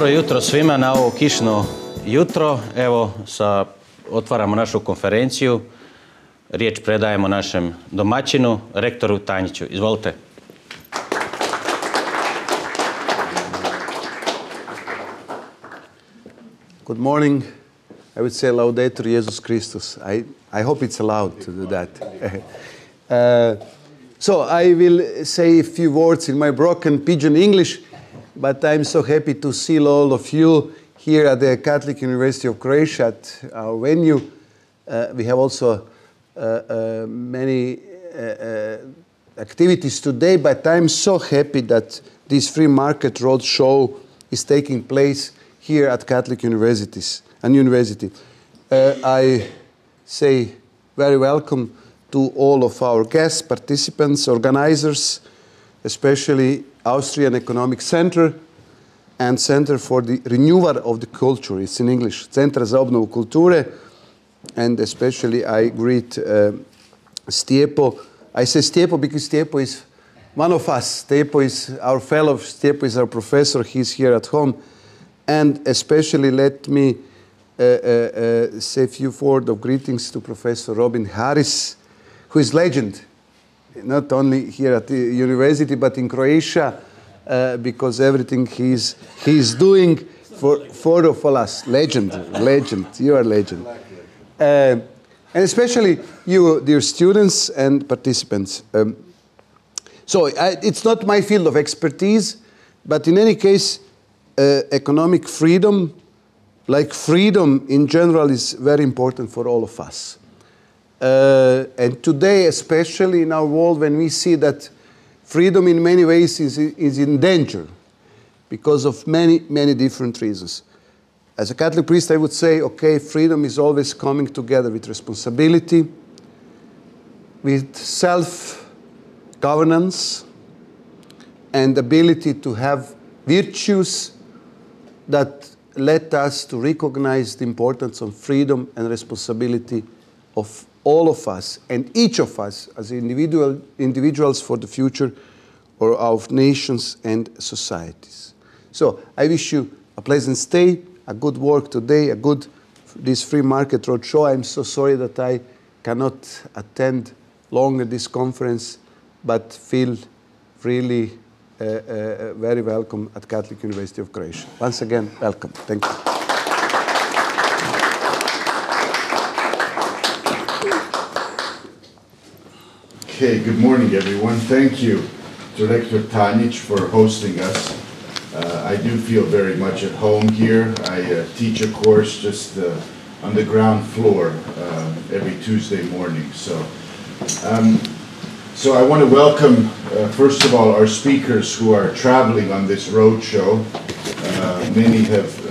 Dobro jutro svima na ovo kišno jutro. Evo, otvaramo našu konferenciju. Riječ predajemo našem domaćinu, rektoru Tanjiću. Izvolite. Good morning. I would say Laudetur Jesus Christus. I hope it's allowed to do that. So I will say a few words in my broken pidgin English, but I'm so happy to see all of you here at the Catholic University of Croatia at our venue. We have also many activities today, but I'm so happy that this Free Market Road show is taking place here at Catholic University. I say very welcome to all of our guests, participants, organizers, especially Austrian Economic Center and Center for the Renewal of the Culture. It's in English, Centar za obnovu kulture. And especially I greet Stjepo. I say Stjepo because Stjepo is one of us. Stjepo is our fellow. Stjepo is our professor. He's here at home. And especially let me say a few words of greetings to Professor Robin Harris, who is legend, not only here at the university, but in Croatia, because everything he's doing for us. Legend, you are legend. And especially you, dear students and participants. So it's not my field of expertise, but in any case, economic freedom, like freedom in general, is very important for all of us. And today, especially in our world, when we see that freedom in many ways is in danger because of many, many different reasons. As a Catholic priest, I would say, okay, freedom is always coming together with responsibility, with self-governance, and ability to have virtues that let us to recognize the importance of freedom and responsibility of all of us and each of us as individuals for the future or of nations and societies. So I wish you a pleasant stay, a good work today, this Free Market Road show. I'm so sorry that I cannot attend longer this conference, but feel really very welcome at Catholic University of Croatia. Once again, welcome. Thank you. Okay, good morning, everyone. Thank you to Rector Tanjić for hosting us. I do feel very much at home here. I teach a course just on the ground floor every Tuesday morning. So I want to welcome, first of all, our speakers who are traveling on this road show. Many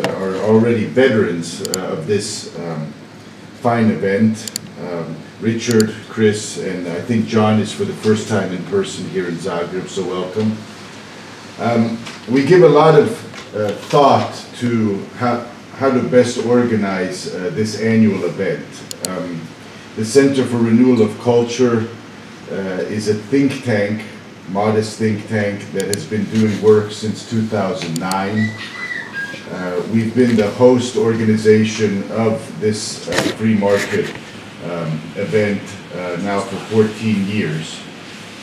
are already veterans of this fine event. Richard, Chris, and I think John is for the first time in person here in Zagreb, so welcome. We give a lot of thought to how to best organize this annual event. The Center for Renewal of Culture is a think tank, modest think tank, that has been doing work since 2009. We've been the host organization of this free market event now for 14 years.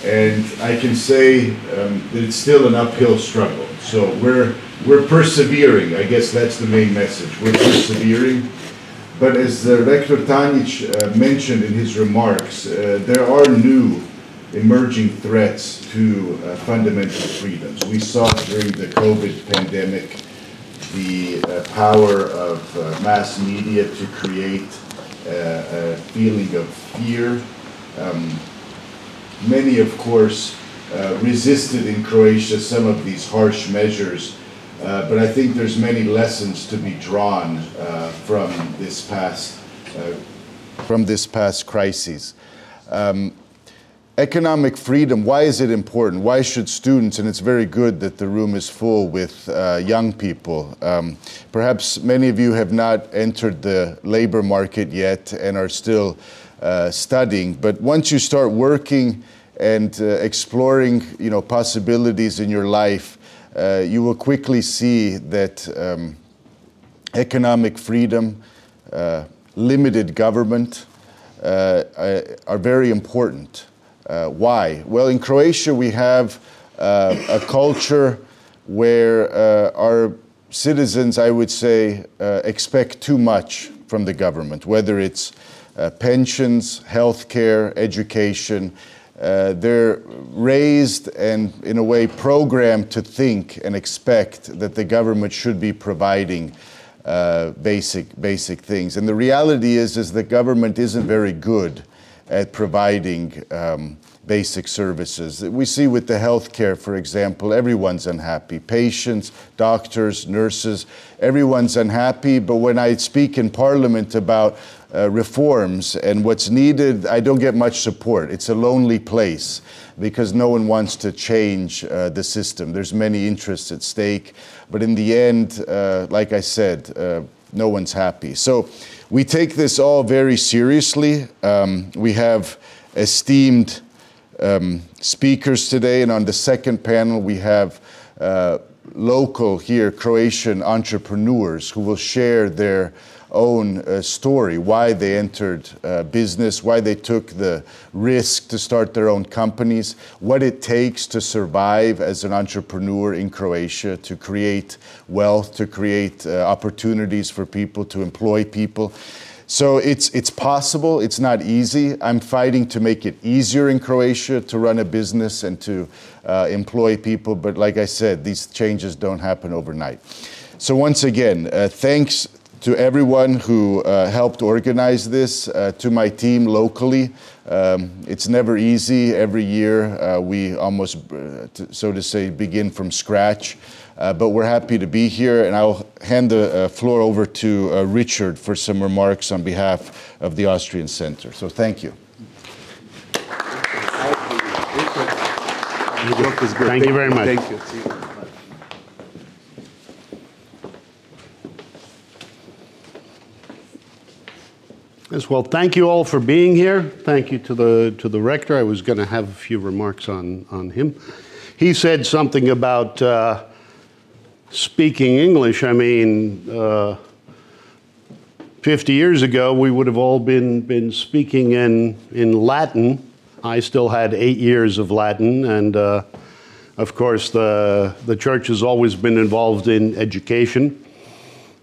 And I can say that it's still an uphill struggle. So we're persevering. I guess that's the main message. We're persevering. But as Rector Tanjić mentioned in his remarks, there are new emerging threats to fundamental freedoms. We saw during the COVID pandemic the power of mass media to create a feeling of fear. Many, of course, resisted in Croatia some of these harsh measures, but I think there's many lessons to be drawn from this past crises. Economic freedom, why is it important? Why should students, and it's very good that the room is full with young people. Perhaps many of you have not entered the labor market yet and are still studying, but once you start working and exploring, possibilities in your life, you will quickly see that economic freedom, limited government are very important. Why? Well, in Croatia we have a culture where our citizens, I would say, expect too much from the government, whether it's pensions, healthcare, education. They're raised and, in a way, programmed to think and expect that the government should be providing basic things. And the reality is the government isn't very good at providing basic services. We see with the healthcare, for example, everyone's unhappy. Patients, doctors, nurses, everyone's unhappy. But when I speak in Parliament about reforms and what's needed, I don't get much support. It's a lonely place because no one wants to change the system. There's many interests at stake. But in the end, like I said, no one's happy. So we take this all very seriously. We have esteemed speakers today, and on the second panel we have local here Croatian entrepreneurs who will share their own story, why they entered business, why they took the risk to start their own companies, what it takes to survive as an entrepreneur in Croatia, to create wealth, to create opportunities for people, to employ people. So it's possible, it's not easy. I'm fighting to make it easier in Croatia to run a business and to employ people, but like I said, these changes don't happen overnight. So once again, thanks to everyone who helped organize this, to my team locally. It's never easy. Every year we almost, so to say, begin from scratch. But we're happy to be here, and I'll hand the floor over to Richard for some remarks on behalf of the Austrian Center. So thank you. Thank you very much. Thank you. Yes, well, thank you all for being here. Thank you to the rector. I was going to have a few remarks on him. He said something about speaking English. I mean, 50 years ago, we would have all been speaking in Latin. I still had 8 years of Latin, and of course, the church has always been involved in education.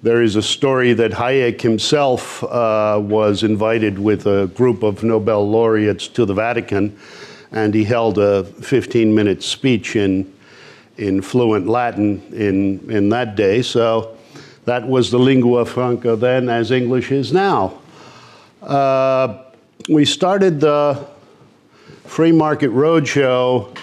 There is a story that Hayek himself was invited with a group of Nobel laureates to the Vatican, and he held a 15-minute speech in fluent Latin in that day. So that was the lingua franca then, as English is now. We started the Free Market Roadshow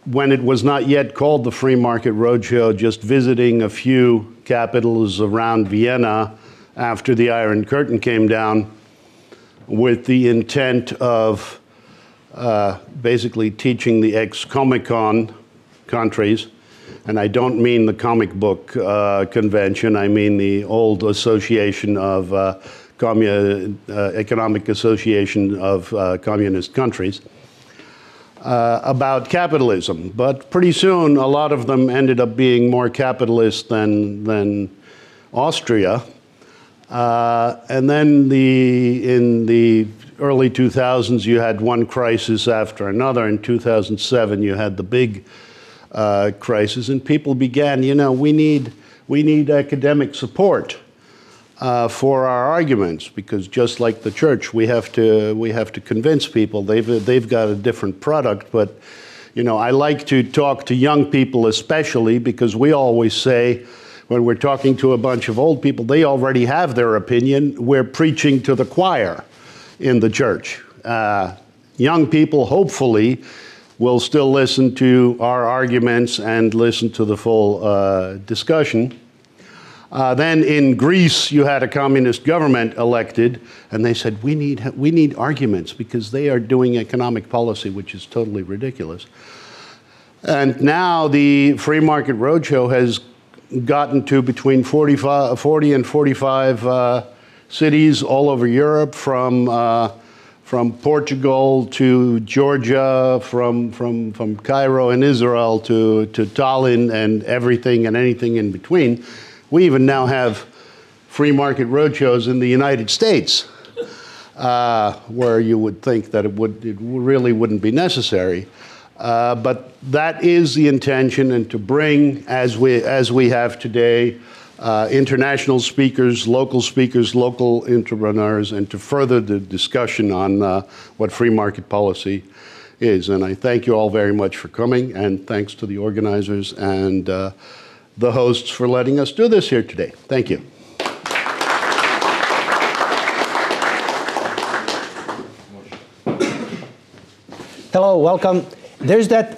when it was not yet called the Free Market Roadshow, just visiting a few capitals around Vienna after the Iron Curtain came down, with the intent of basically teaching the ex-Comecon countries, and I don't mean the comic book convention, I mean the old association of Economic Association of Communist Countries, about capitalism. But pretty soon, a lot of them ended up being more capitalist than Austria. And then in the early 2000s, you had one crisis after another. In 2007, you had the big crisis, and people began, you know, we need academic support for our arguments, because just like the church, we have to convince people. They've got a different product, but you know, I like to talk to young people especially, because we always say when we're talking to a bunch of old people, they already have their opinion. We're preaching to the choir in the church. Young people, hopefully, will still listen to our arguments and listen to the full discussion. Then in Greece, you had a communist government elected, and they said, we need arguments, because they are doing economic policy, which is totally ridiculous. And now the Free Market Roadshow has gotten to between 40 and 45 cities all over Europe, from from Portugal to Georgia, from Cairo and Israel to Tallinn and everything and anything in between. We even now have free market roadshows in the United States, where you would think that it really wouldn't be necessary. But that is the intention, and to bring, as we have today, international speakers, local entrepreneurs, and to further the discussion on what free market policy is. And I thank you all very much for coming, and thanks to the organizers and the hosts for letting us do this here today. Thank you. Hello, welcome. There's that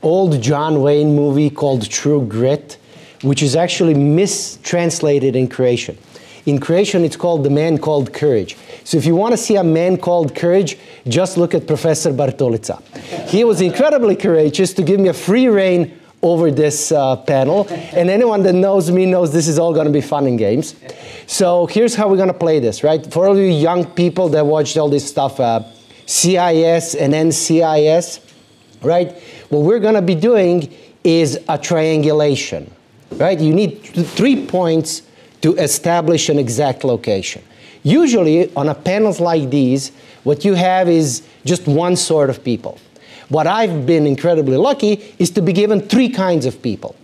old John Wayne movie called True Grit, which is actually mistranslated in Croatian. In Croatian, it's called The Man Called Courage. So if you want to see a man called courage, just look at Professor Bartolica. He was incredibly courageous to give me a free rein over this panel. And anyone that knows me knows this is all going to be fun and games. So here's how we're going to play this, right? For all you young people that watched all this stuff, CIS and NCIS, right? What we're going to be doing is a triangulation, right? You need 3 points to establish an exact location. Usually, on a panels like these, what you have is just one sort of people. What I've been incredibly lucky is to be given 3 kinds of people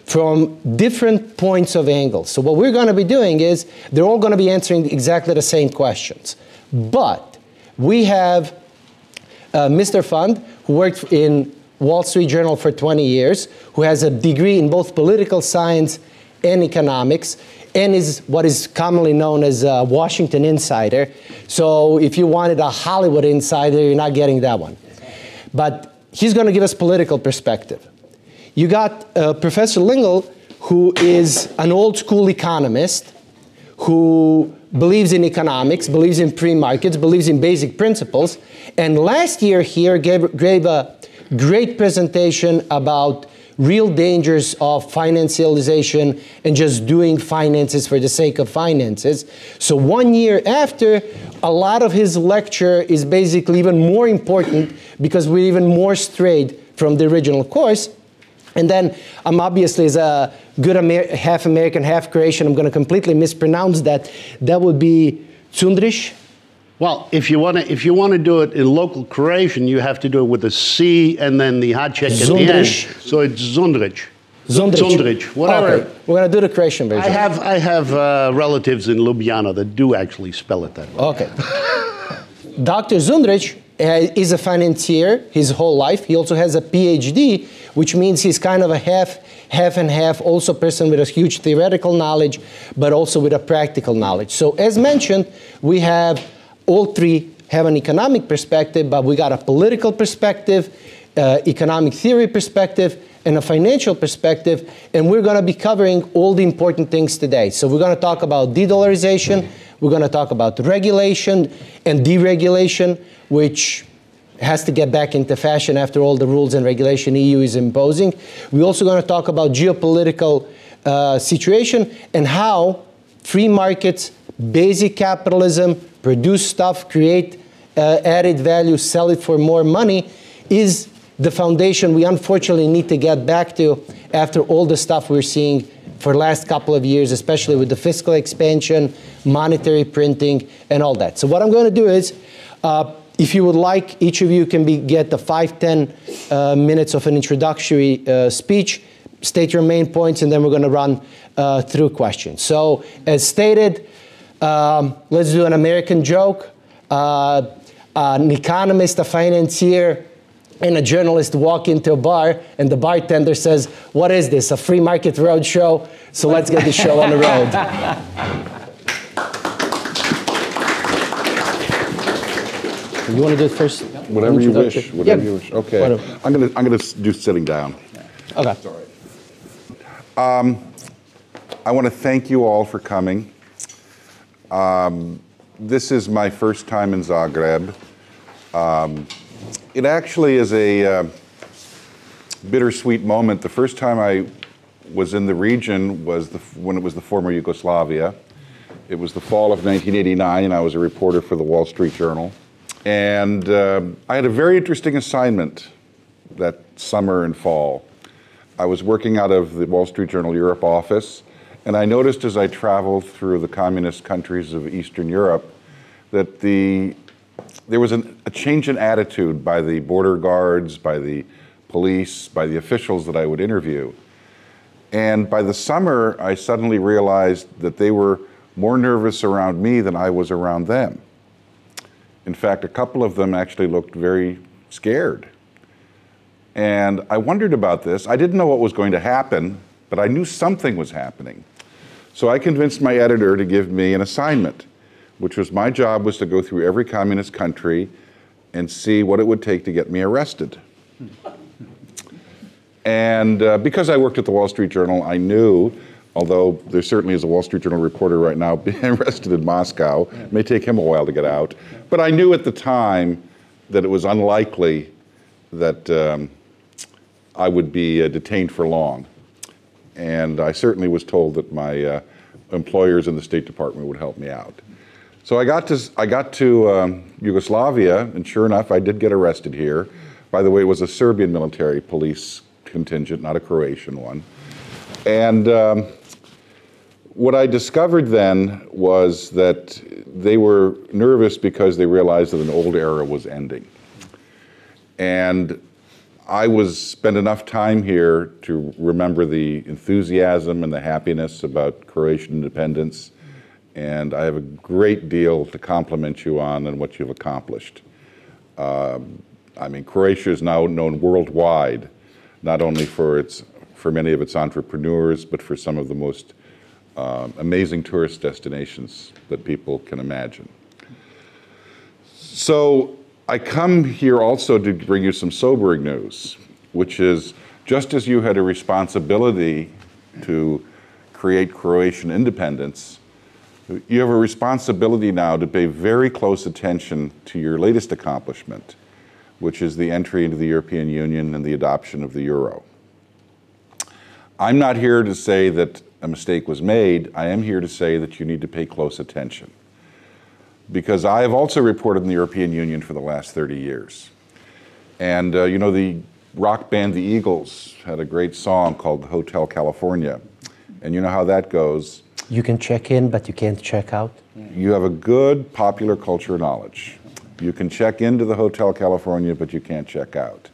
from different points of angles. So what we're going to be doing is they're all going to be answering exactly the same questions. But we have Mr. Fund, who worked in Wall Street Journal for 20 years, who has a degree in both political science and economics, and is what is commonly known as a Washington insider. So if you wanted a Hollywood insider, you're not getting that one. But he's going to give us political perspective. You got Professor Lingle, who is an old school economist, who believes in economics, believes in pre-markets, believes in basic principles. And last year here gave a great presentation about real dangers of financialization and just doing finances for the sake of finances. So 1 year after, a lot of his lecture is basically even more important because we're even more strayed from the original course. And then I'm obviously, as a good half American, half Croatian, I'm going to completely mispronounce that. That would be Cundrić. Well, if you want to do it in local Croatian, you have to do it with a C and then the Hacek at the end. So it's Zundrić. Zundrić, whatever. Okay. We're going to do the Croatian version. I have relatives in Ljubljana that do actually spell it that way. Okay. Dr. Zundrić is a financier his whole life. He also has a PhD, which means he's kind of a half and half, also a person with a huge theoretical knowledge, but also with a practical knowledge. So as mentioned, we have all 3 have an economic perspective, but we got a political perspective, economic theory perspective, and a financial perspective, and we're going to be covering all the important things today. So we're going to talk about de-dollarization, we're going to talk about regulation and deregulation, which has to get back into fashion after all the rules and regulation EU is imposing. We're also going to talk about geopolitical situation and how free markets, basic capitalism, produce stuff, create added value, sell it for more money, is the foundation we unfortunately need to get back to after all the stuff we're seeing for the last couple of years, especially with the fiscal expansion, monetary printing, and all that. So what I'm going to do is, if you would like, each of you can get the 5-10 minutes of an introductory speech, state your main points, and then we're going to run through questions. So as stated, let's do an American joke. An economist, a financier, and a journalist walk into a bar, and the bartender says, "What is this, a free market road show? So let's get the show on the road." You want to do it first? Whatever you wish. Whatever you wish. Okay. Whatever. I'm gonna do sitting down. Okay. I want to thank you all for coming. This is my first time in Zagreb. It actually is a bittersweet moment. The first time I was in the region was when it was the former Yugoslavia. It was the fall of 1989, and I was a reporter for the Wall Street Journal. And I had a very interesting assignment that summer and fall. I was working out of the Wall Street Journal Europe office, and I noticed as I traveled through the communist countries of Eastern Europe that there was a change in attitude by the border guards, by the police, by the officials that I would interview. And by the summer, I suddenly realized that they were more nervous around me than I was around them. In fact, a couple of them actually looked very scared. And I wondered about this. I didn't know what was going to happen, but I knew something was happening. So I convinced my editor to give me an assignment, which was my job was to go through every communist country and see what it would take to get me arrested. And because I worked at the Wall Street Journal, I knew, although there certainly is a Wall Street Journal reporter right now being arrested in Moscow, it may take him a while to get out, but I knew at the time that it was unlikely that I would be detained for long. And I certainly was told that my employers in the State Department would help me out. So I got to Yugoslavia, and sure enough, I did get arrested here. By the way, it was a Serbian military police contingent, not a Croatian one. And what I discovered then was that they were nervous because they realized that an old era was ending. And I spent enough time here to remember the enthusiasm and the happiness about Croatian independence, and I have a great deal to compliment you on and what you've accomplished. I mean, Croatia is now known worldwide, not only for many of its entrepreneurs, but for some of the most amazing tourist destinations that people can imagine. So I come here also to bring you some sobering news, which is just as you had a responsibility to create Croatian independence, you have a responsibility now to pay very close attention to your latest accomplishment, which is the entry into the European Union and the adoption of the euro. I'm not here to say that a mistake was made. I am here to say that you need to pay close attention, because I have also reported in the European Union for the last 30 years. And you know, the rock band The Eagles had a great song called Hotel California. And you know how that goes. You can check in, but you can't check out. You have a good popular culture knowledge. You can check into the Hotel California, but you can't check out.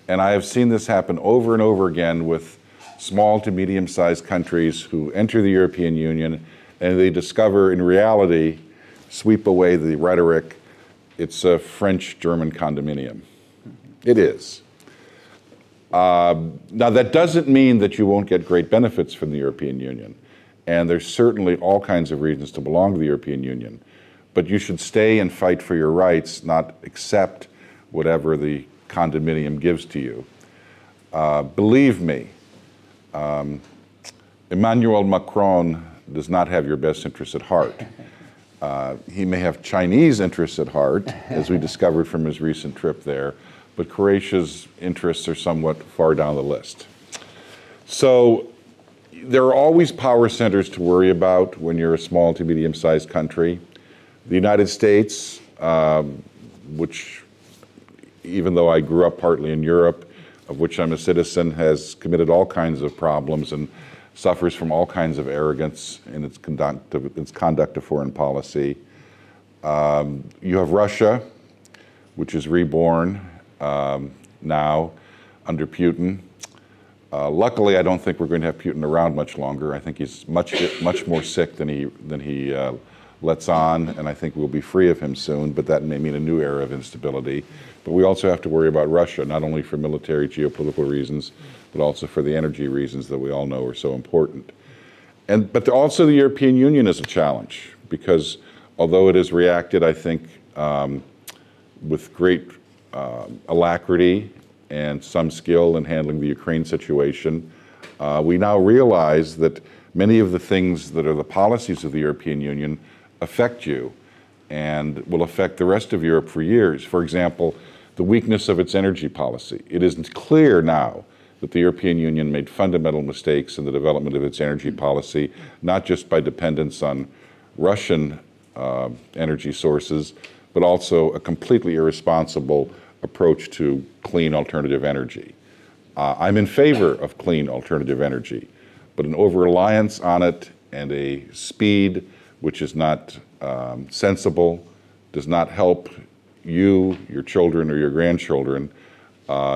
And I have seen this happen over and over again with small to medium-sized countries who enter the European Union, and they discover in reality, sweep away the rhetoric, it's a French-German condominium. It is. Now that doesn't mean that you won't get great benefits from the European Union. And there's certainly all kinds of reasons to belong to the European Union. But you should stay and fight for your rights, not accept whatever the condominium gives to you. Believe me, Emmanuel Macron does not have your best interests at heart. He may have Chinese interests at heart, as we discovered from his recent trip there, but Croatia's interests are somewhat far down the list. So there are always power centers to worry about when you're a small to medium-sized country. The United States, which, even though I grew up partly in Europe, of which I'm a citizen, has committed all kinds of problems and suffers from all kinds of arrogance in its conduct of foreign policy. You have Russia, which is reborn now under Putin. Luckily, I don't think we're going to have Putin around much longer. I think he's much more sick than he lets on, and I think we'll be free of him soon, but that may mean a new era of instability. But we also have to worry about Russia, not only for military, geopolitical reasons, but also for the energy reasons that we all know are so important. But also the European Union is a challenge, because although it has reacted, I think, with great alacrity and some skill in handling the Ukraine situation, we now realize that many of the things that are the policies of the European Union affect you and will affect the rest of Europe for years. For example, the weakness of its energy policy. It is clear now that the European Union made fundamental mistakes in the development of its energy policy, not just by dependence on Russian energy sources, but also a completely irresponsible approach to clean alternative energy. I'm in favor of clean alternative energy, but an over-reliance on it and a speed which is not sensible does not help you, your children, or your grandchildren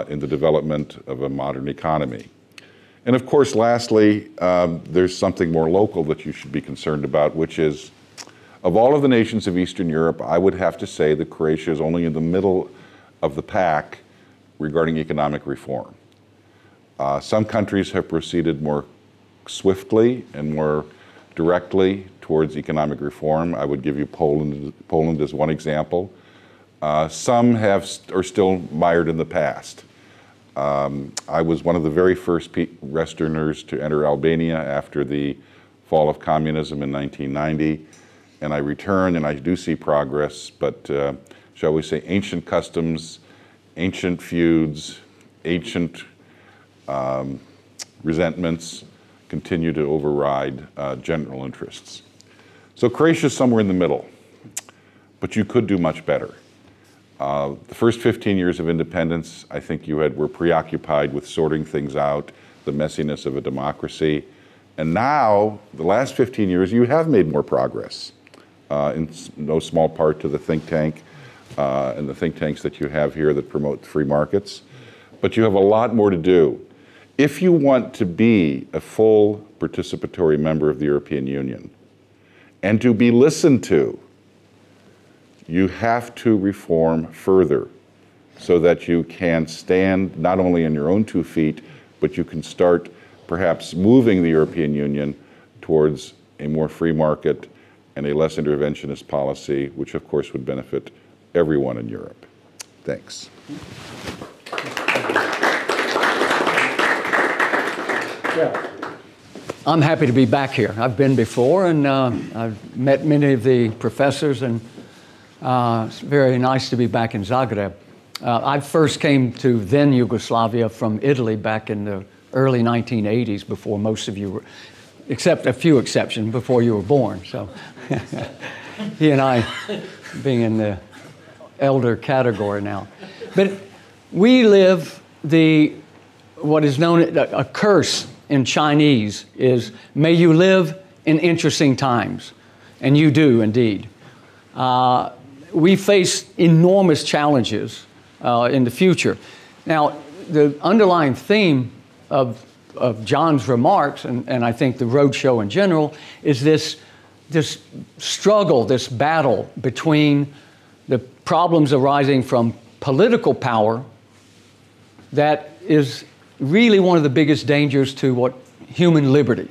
in the development of a modern economy. And of course, lastly, there's something more local that you should be concerned about, which is, of all of the nations of Eastern Europe, I would have to say that Croatia is only in the middle of the pack regarding economic reform. Some countries have proceeded more swiftly and more directly towards economic reform. I would give you Poland as one example. Some are still mired in the past. I was one of the very first Westerners to enter Albania after the fall of communism in 1990, and I returned and I do see progress, but shall we say ancient customs, ancient feuds, ancient resentments continue to override general interests. So Croatia is somewhere in the middle, but you could do much better. The first 15 years of independence, I think you were preoccupied with sorting things out, the messiness of a democracy. And now, the last 15 years, you have made more progress, in no small part to the think tank and the think tanks that you have here that promote free markets. But you have a lot more to do. If you want to be a full participatory member of the European Union and to be listened to, you have to reform further so that you can stand not only on your own 2 feet, but you can start perhaps moving the European Union towards a more free market and a less interventionist policy, which of course would benefit everyone in Europe. Thanks. I'm happy to be back here. I've been before, and I've met many of the professors, and it's very nice to be back in Zagreb. I first came to then Yugoslavia from Italy back in the early 1980s, before most of you were, except a few exceptions, before you were born. So he and I being in the elder category now. But we live what is known, a curse in Chinese is, may you live in interesting times. And you do indeed. We face enormous challenges in the future. Now, the underlying theme of John's remarks, and I think the roadshow in general, is this struggle, this battle between the problems arising from political power that is really one of the biggest dangers to human liberty.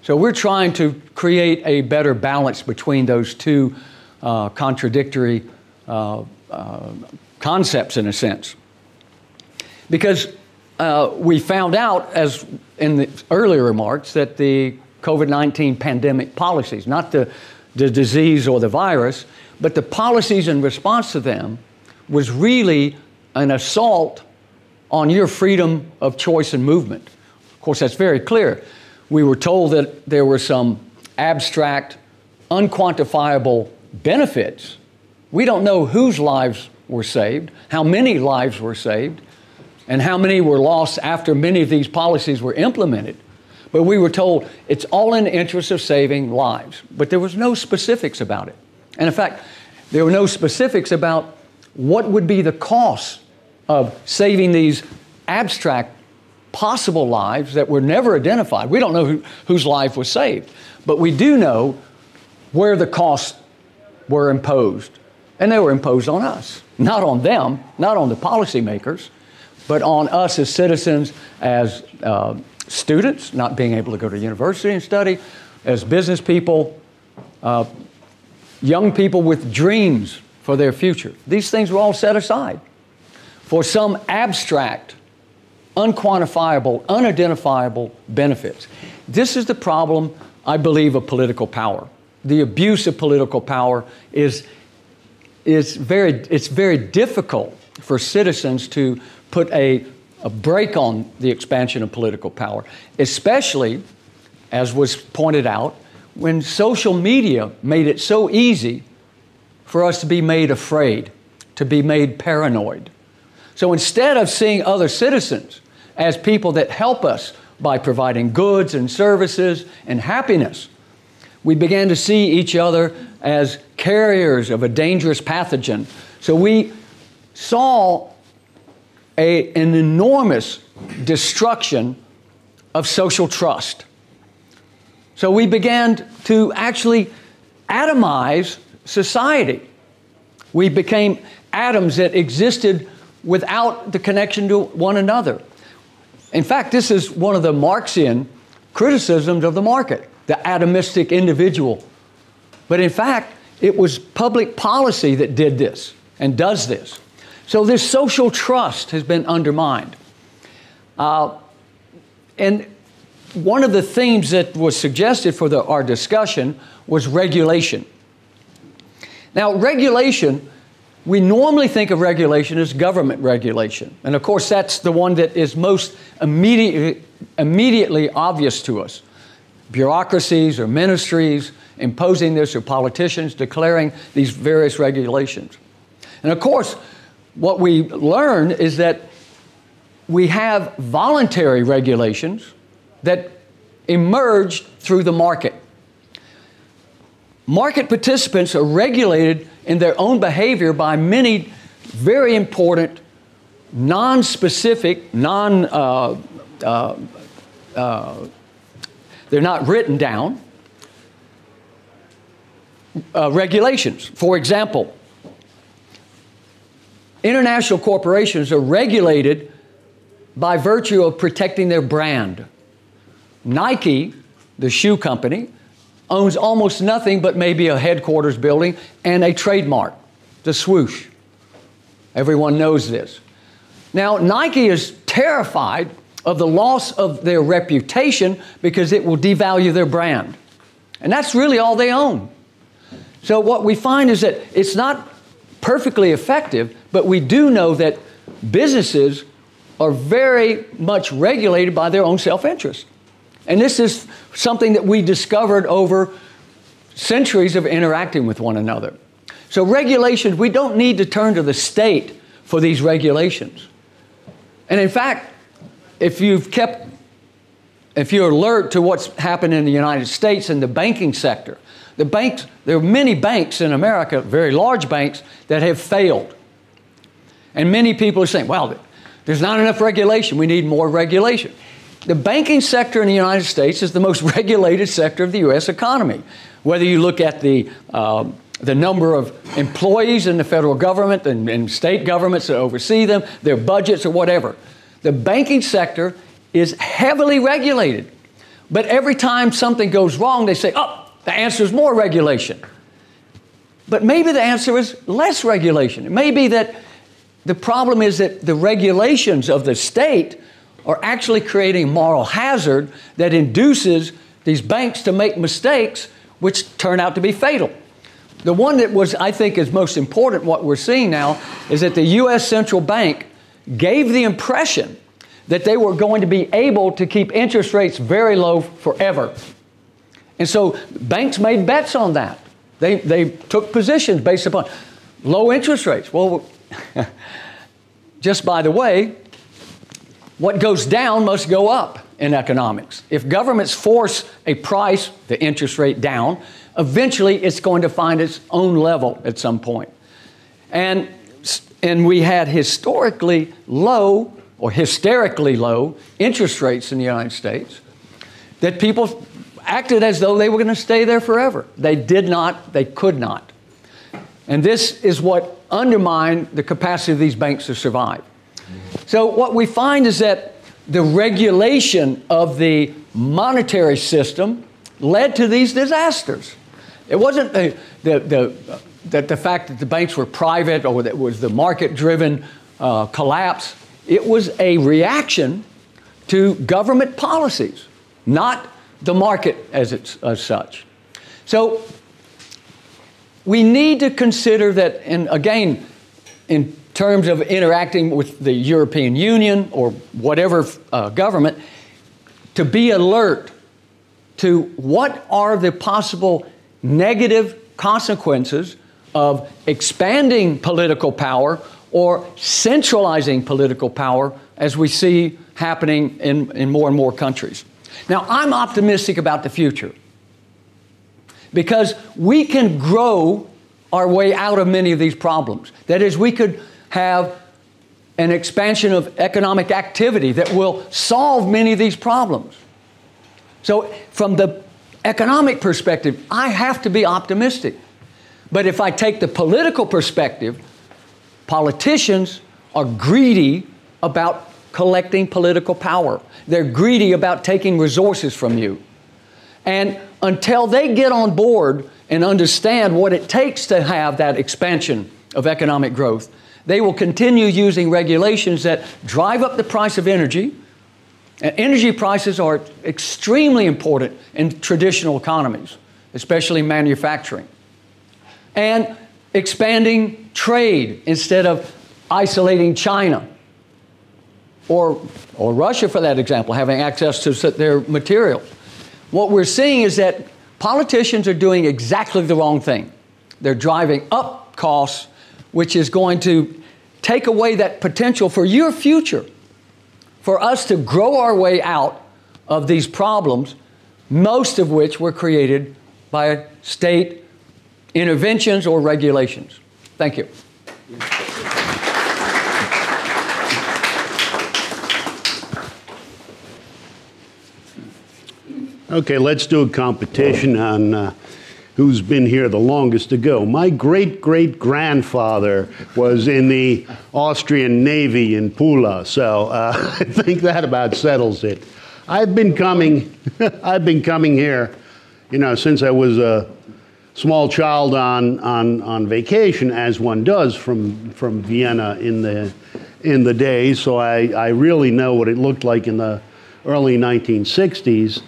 So we're trying to create a better balance between those two contradictory concepts, in a sense. Because we found out, as in the earlier remarks, that the COVID-19 pandemic policies, not the disease or the virus, but the policies in response to them was really an assault on your freedom of choice and movement. Of course, that's very clear. We were told that there were some abstract, unquantifiable benefits. We don't know whose lives were saved, how many lives were saved, and how many were lost after many of these policies were implemented. But we were told it's all in the interest of saving lives. But there was no specifics about it. And in fact, there were no specifics about what would be the cost of saving these abstract possible lives that were never identified. We don't know whose life was saved, but we do know where the costs were imposed. And they were imposed on us, not on them, not on the policymakers, but on us as citizens, as students, not being able to go to university and study, as business people, young people with dreams for their future. These things were all set aside for some abstract, unquantifiable, unidentifiable benefits. This is the problem, I believe, of political power. The abuse of political power is very difficult for citizens to put a brake on the expansion of political power, especially, as was pointed out, when social media made it so easy for for us to be made afraid, to be made paranoid. So instead of seeing other citizens as people that help us by providing goods and services and happiness, we began to see each other as carriers of a dangerous pathogen. So we saw an enormous destruction of social trust. So we began to actually atomize society. We became atoms that existed without the connection to one another. In fact, this is one of the Marxian criticisms of the market, the atomistic individual. But in fact, it was public policy that did this and does this. So this social trust has been undermined. And one of the themes that was suggested for our discussion was regulation. Now, regulation, we normally think of regulation as government regulation. And of course, that's the one that is most immediately obvious to us. Bureaucracies or ministries imposing this, or politicians declaring these various regulations. And of course, what we learn is that we have voluntary regulations that emerged through the market. Market participants are regulated in their own behavior by many very important, non-specific, they're not written down, regulations. For example, international corporations are regulated by virtue of protecting their brand. Nike, the shoe company, owns almost nothing but maybe a headquarters building and a trademark, the swoosh. Everyone knows this. Now, Nike is terrified of the loss of their reputation because it will devalue their brand. And that's really all they own. So what we find is that it's not perfectly effective, but we do know that businesses are very much regulated by their own self-interest. And this is something that we discovered over centuries of interacting with one another. So regulations, we don't need to turn to the state for these regulations. And in fact, if you're alert to what's happened in the United States in the banking sector, there are many banks in America, very large banks, that have failed. And many people are saying, well, there's not enough regulation, we need more regulation. The banking sector in the United States is the most regulated sector of the U.S. economy. Whether you look at the number of employees in the federal government and state governments that oversee them, their budgets or whatever. The banking sector is heavily regulated. But every time something goes wrong, they say, oh, the answer is more regulation. But maybe the answer is less regulation. It may be that the problem is that the regulations of the state are actually creating a moral hazard that induces these banks to make mistakes which turn out to be fatal. The one that I think is most important, what we're seeing now, is that the U.S. Central Bank gave the impression that they were going to be able to keep interest rates very low forever. And so banks made bets on that. They took positions based upon low interest rates. Well, just by the way, what goes down must go up in economics. If governments force a price, the interest rate, down, eventually it's going to find its own level at some point. And we had historically low or hysterically low interest rates in the United States that people acted as though they were going to stay there forever. They did not, they could not. And this is what undermined the capacity of these banks to survive. So what we find is that the regulation of the monetary system led to these disasters. It wasn't the fact that the banks were private or that it was the market-driven collapse. It was a reaction to government policies, not the market as such. So we need to consider that, and again, in terms of interacting with the European Union or whatever government, to be alert to what are the possible negative consequences of expanding political power or centralizing political power, as we see happening in more and more countries. Now, I'm optimistic about the future because we can grow our way out of many of these problems. That is, we could have an expansion of economic activity that will solve many of these problems. So from the economic perspective, I have to be optimistic. But if I take the political perspective, politicians are greedy about collecting political power. They're greedy about taking resources from you. And until they get on board and understand what it takes to have that expansion of economic growth, they will continue using regulations that drive up the price of energy. And energy prices are extremely important in traditional economies, especially manufacturing. And expanding trade instead of isolating China or Russia, for that example, having access to their materials. What we're seeing is that politicians are doing exactly the wrong thing. They're driving up costs, which is going to take away that potential for your future, for us to grow our way out of these problems, most of which were created by state interventions or regulations. Thank you. Okay, let's do a competition on who's been here the longest ago. My great-great-grandfather was in the Austrian Navy in Pula, so I think that about settles it. I've been coming here, you know, since I was a small child on vacation, as one does from Vienna in the day. So I really know what it looked like in the early 1960s.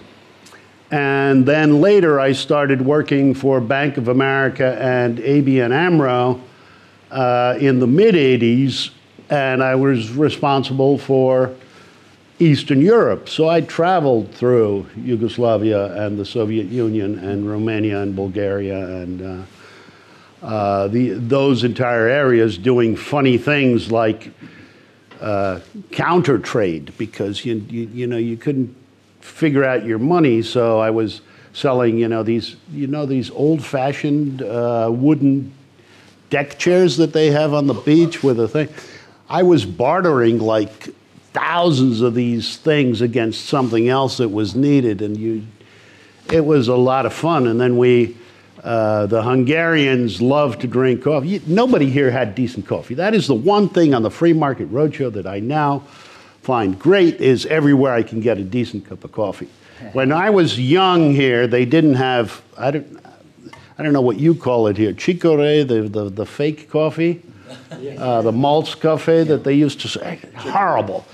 And then later I started working for Bank of America and ABN AMRO in the mid-'80s, and I was responsible for Eastern Europe. So I traveled through Yugoslavia and the Soviet Union and Romania and Bulgaria and those entire areas, doing funny things like counter trade, because you know, you couldn't figure out your money. So I was selling, these old-fashioned wooden deck chairs that they have on the beach with a thing. I was bartering like thousands of these things against something else that was needed, and it was a lot of fun. And then the Hungarians loved to drink coffee. Nobody here had decent coffee. That is the one thing on the Free Market Roadshow that I now find great, is everywhere I can get a decent cup of coffee. When I was young here, they didn't have, I don't know what you call it here, chicorée, the fake coffee, the malts cafe that they used to say. Horrible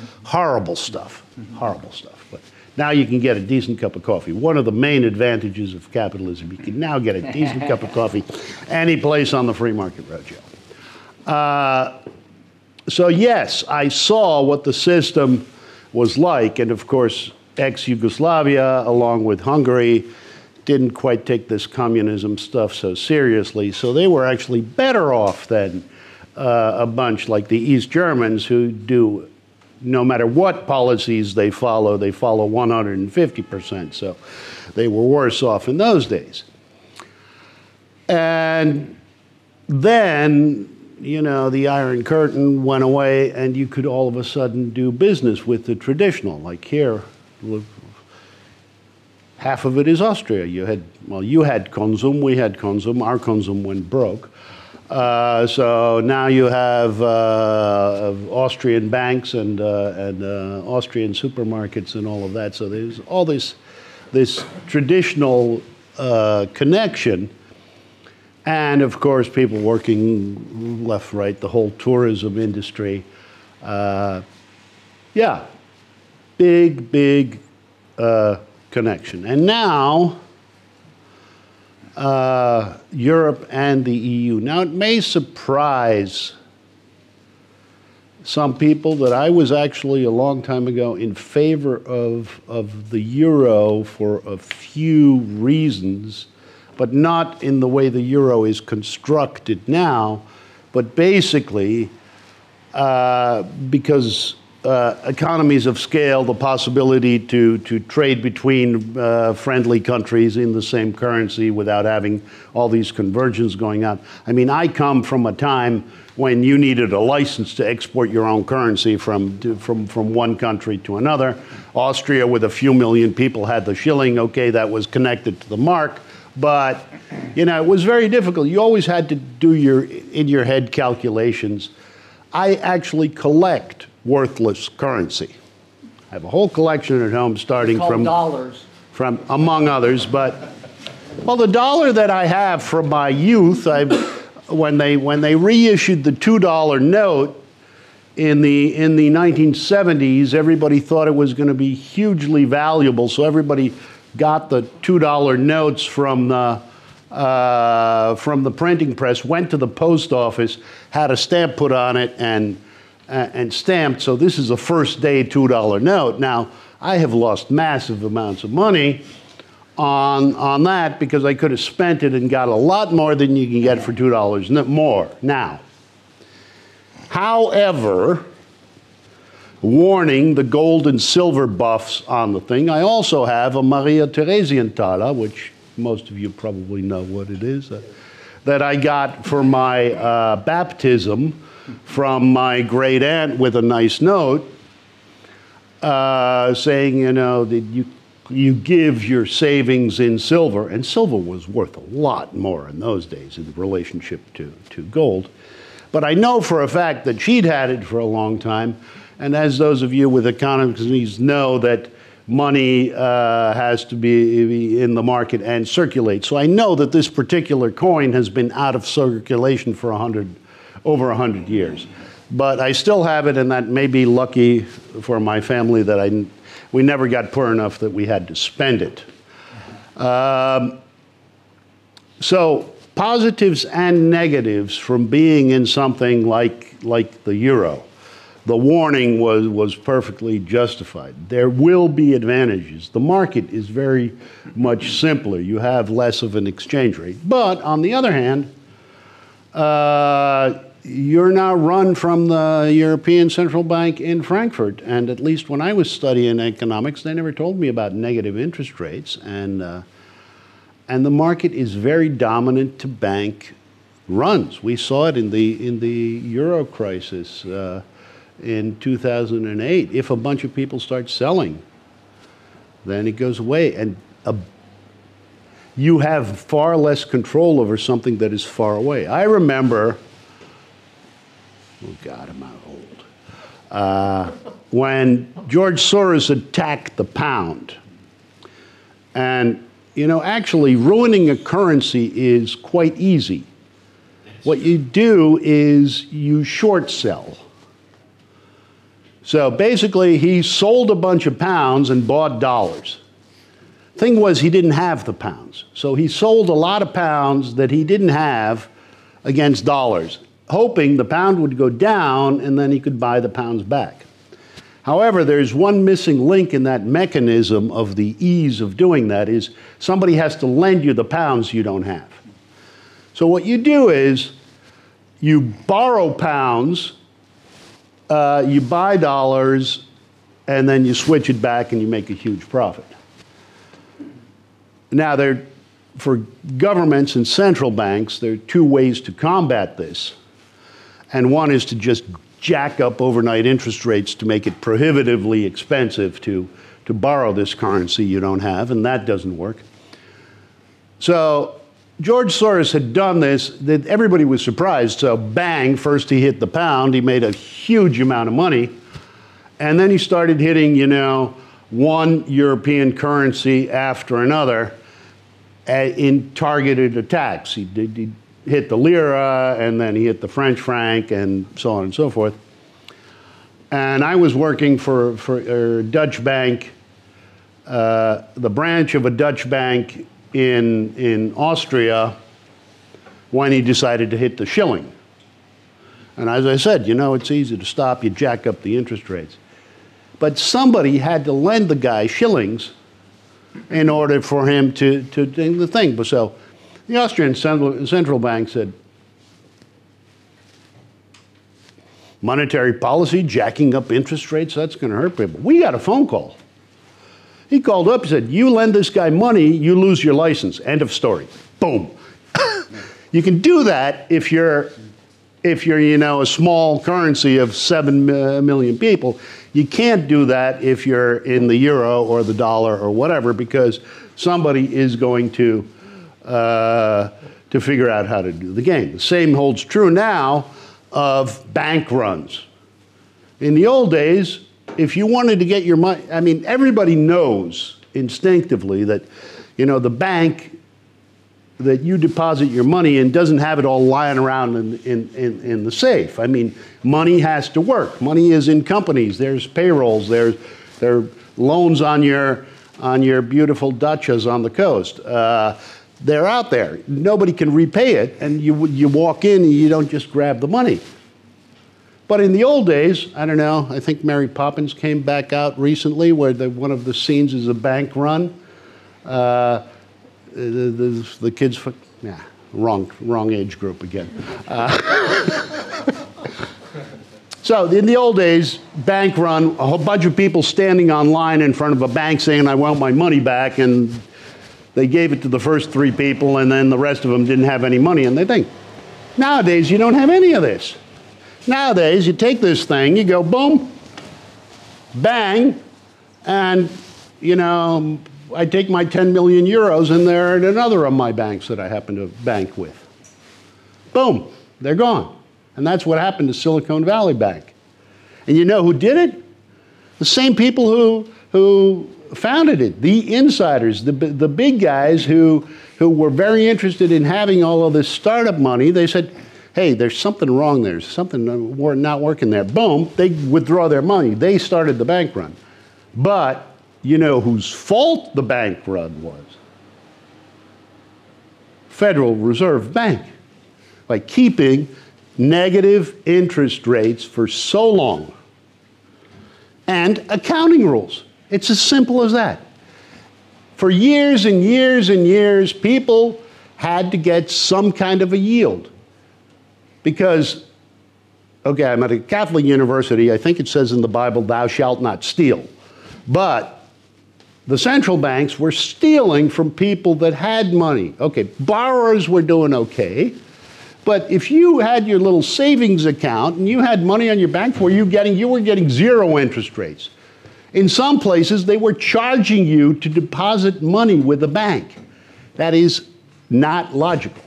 stuff, horrible stuff. But now you can get a decent cup of coffee. One of the main advantages of capitalism, you can now get a decent cup of coffee any place on the Free Market Roadshow. So yes, I saw what the system was like, and of course, ex-Yugoslavia, along with Hungary, didn't quite take this communism stuff so seriously, so they were actually better off than a bunch like the East Germans, who do, no matter what policies they follow 150%, so they were worse off in those days. And then, the Iron Curtain went away, and you could all of a sudden do business with the traditional. Like here, half of it is Austria. You had Consum, we had Consum. Our Consum went broke. So now you have Austrian banks and Austrian supermarkets and all of that. So there's all this traditional connection. And of course, people working left, right, the whole tourism industry. Yeah, big connection. And now, Europe and the EU. Now, it may surprise some people that I was actually a long time ago in favor of the euro for a few reasons. but not in the way the euro is constructed now, but basically because economies of scale, the possibility to trade between friendly countries in the same currency without having all these conversions going on. I mean, I come from a time when you needed a license to export your own currency from one country to another. Austria, with a few million people, had the shilling. Okay, that was connected to the mark, but you know, it was very difficult. You always had to do your in your head calculations. I actually collect worthless currency. I have a whole collection at home, starting from dollars, from among others. But well, the dollar that I have from my youth, when they reissued the $2 note in the 1970s, everybody thought it was going to be hugely valuable. So everybody got the $2 notes from the printing press, went to the post office, had a stamp put on it, and stamped. So this is a first day $2 note. Now, I have lost massive amounts of money on that because I could have spent it and got a lot more than you can get for $2 more now. However, warning the gold and silver buffs on the thing, I also have a Maria Theresienthaler, which most of you probably know what it is, that I got for my baptism from my great aunt with a nice note saying, you know, that you give your savings in silver, and silver was worth a lot more in those days in relationship to gold. But I know for a fact that she'd had it for a long time, and as those of you with economies know, that money has to be in the market and circulate. So I know that this particular coin has been out of circulation for over 100 years. But I still have it, and that may be lucky for my family that we never got poor enough that we had to spend it. So positives and negatives from being in something like the euro. The warning was perfectly justified. There will be advantages. The market is very much simpler. You have less of an exchange rate. But on the other hand, you're now run from the European Central Bank in Frankfurt. And at least when I was studying economics, they never told me about negative interest rates. And the market is very dominant to bank runs. We saw it in the euro crisis in 2008. If a bunch of people start selling, then it goes away. And you have far less control over something that is far away. I remember, oh God, I'm old, when George Soros attacked the pound. And, you know, actually ruining a currency is quite easy. What you do is you short sell. So basically, he sold a bunch of pounds and bought dollars. Thing was, he didn't have the pounds. So he sold a lot of pounds that he didn't have against dollars, hoping the pound would go down and then he could buy the pounds back. However, there's one missing link in that mechanism of the ease of doing that is somebody has to lend you the pounds you don't have. So what you do is you borrow pounds, you buy dollars, and then you switch it back and you make a huge profit. Now, for governments and central banks, there are two ways to combat this. And one is to just jack up overnight interest rates to make it prohibitively expensive to borrow this currency you don't have, and that doesn't work. So George Soros had done this, that everybody was surprised. So bang, first he hit the pound, he made a huge amount of money, and then he started hitting, you know, one European currency after another in targeted attacks. He hit the lira, and then he hit the French franc, and so on and so forth. And I was working for a Dutch bank, the branch of a Dutch bank in Austria, when he decided to hit the shilling. And as I said, you know, it's easy to stop, you jack up the interest rates. But somebody had to lend the guy shillings in order for him to do the thing. So The Austrian central bank said, monetary policy, jacking up interest rates, that's going to hurt people. We got a phone call. He called up and said, you lend this guy money, you lose your license. End of story. Boom. You can do that if you're a small currency of 7 million people. You can't do that if you're in the euro or the dollar or whatever, because somebody is going to figure out how to do the game. The same holds true now of bank runs. In the old days, if you wanted to get your money, I mean, everybody knows instinctively that, the bank that you deposit your money in doesn't have it all lying around in the safe. I mean, money has to work. Money is in companies. There's payrolls. There are loans on your beautiful dachas on the coast. They're out there. Nobody can repay it, and you walk in and you don't just grab the money. But in the old days, I don't know, I think Mary Poppins came back out recently where one of the scenes is a bank run. The kids, wrong age group again. So in the old days, bank run, a whole bunch of people standing on line in front of a bank saying, I want my money back, and they gave it to the first 3 people, and then the rest of them didn't have any money, and they think. Nowadays, you don't have any of this. Nowadays, you take this thing, you go boom, bang, and, I take my 10 million euros and they're at another of my banks that I happen to bank with. Boom, they're gone. And that's what happened to Silicon Valley Bank. And you know who did it? The same people who founded it, the insiders, the big guys who were very interested in having all of this startup money. They said, hey, there's something wrong there. There's something not working there. Boom, they withdraw their money. They started the bank run. But you know whose fault the bank run was? Federal Reserve Bank. By keeping negative interest rates for so long. And accounting rules. It's as simple as that. For years and years and years, people had to get some kind of a yield. Because, okay, I'm at a Catholic university. I think it says in the Bible, thou shalt not steal. But the central banks were stealing from people that had money. Okay, borrowers were doing okay. But if you had your little savings account and you had money on your bank for you were getting 0 interest rates. In some places, they were charging you to deposit money with a bank. That is not logical.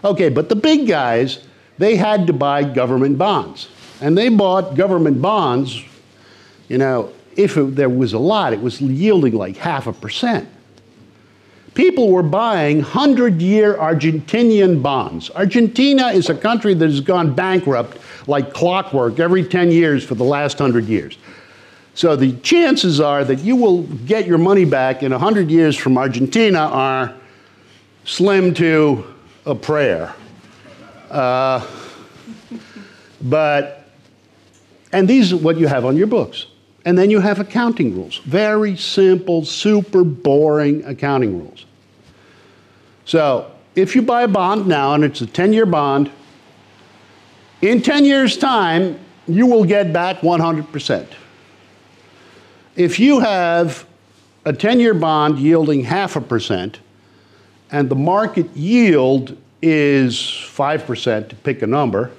Okay, but the big guys, they had to buy government bonds. And they bought government bonds, if there was a lot, it was yielding like 0.5%. People were buying 100-year Argentinian bonds. Argentina is a country that has gone bankrupt like clockwork every 10 years for the last 100 years. So the chances are that you will get your money back in 100 years from Argentina are slim to a prayer. And these are what you have on your books. And then you have accounting rules. Very simple, super boring accounting rules. So if you buy a bond now, and it's a 10-year bond, in 10 years' time, you will get back 100%. If you have a 10-year bond yielding 0.5%, and the market yield is 5%, to pick a number,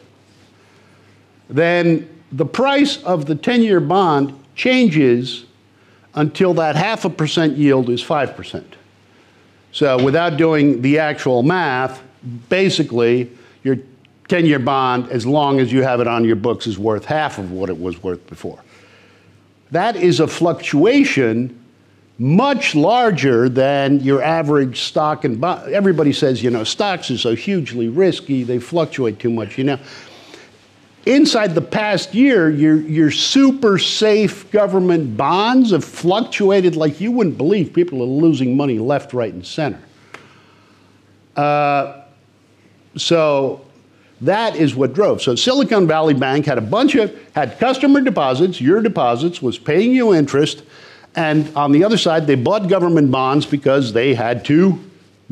then the price of the 10-year bond changes until that 0.5% yield is 5%. So without doing the actual math, basically your 10-year bond, as long as you have it on your books, is worth half of what it was worth before. That is a fluctuation much larger than your average stock and bond. Everybody says, stocks are so hugely risky, they fluctuate too much, Inside the past year, your super safe government bonds have fluctuated like you wouldn't believe. People are losing money left, right, and center. So that is what drove. So Silicon Valley Bank had had customer deposits, your deposits, was paying you interest, and on the other side, they bought government bonds because they had to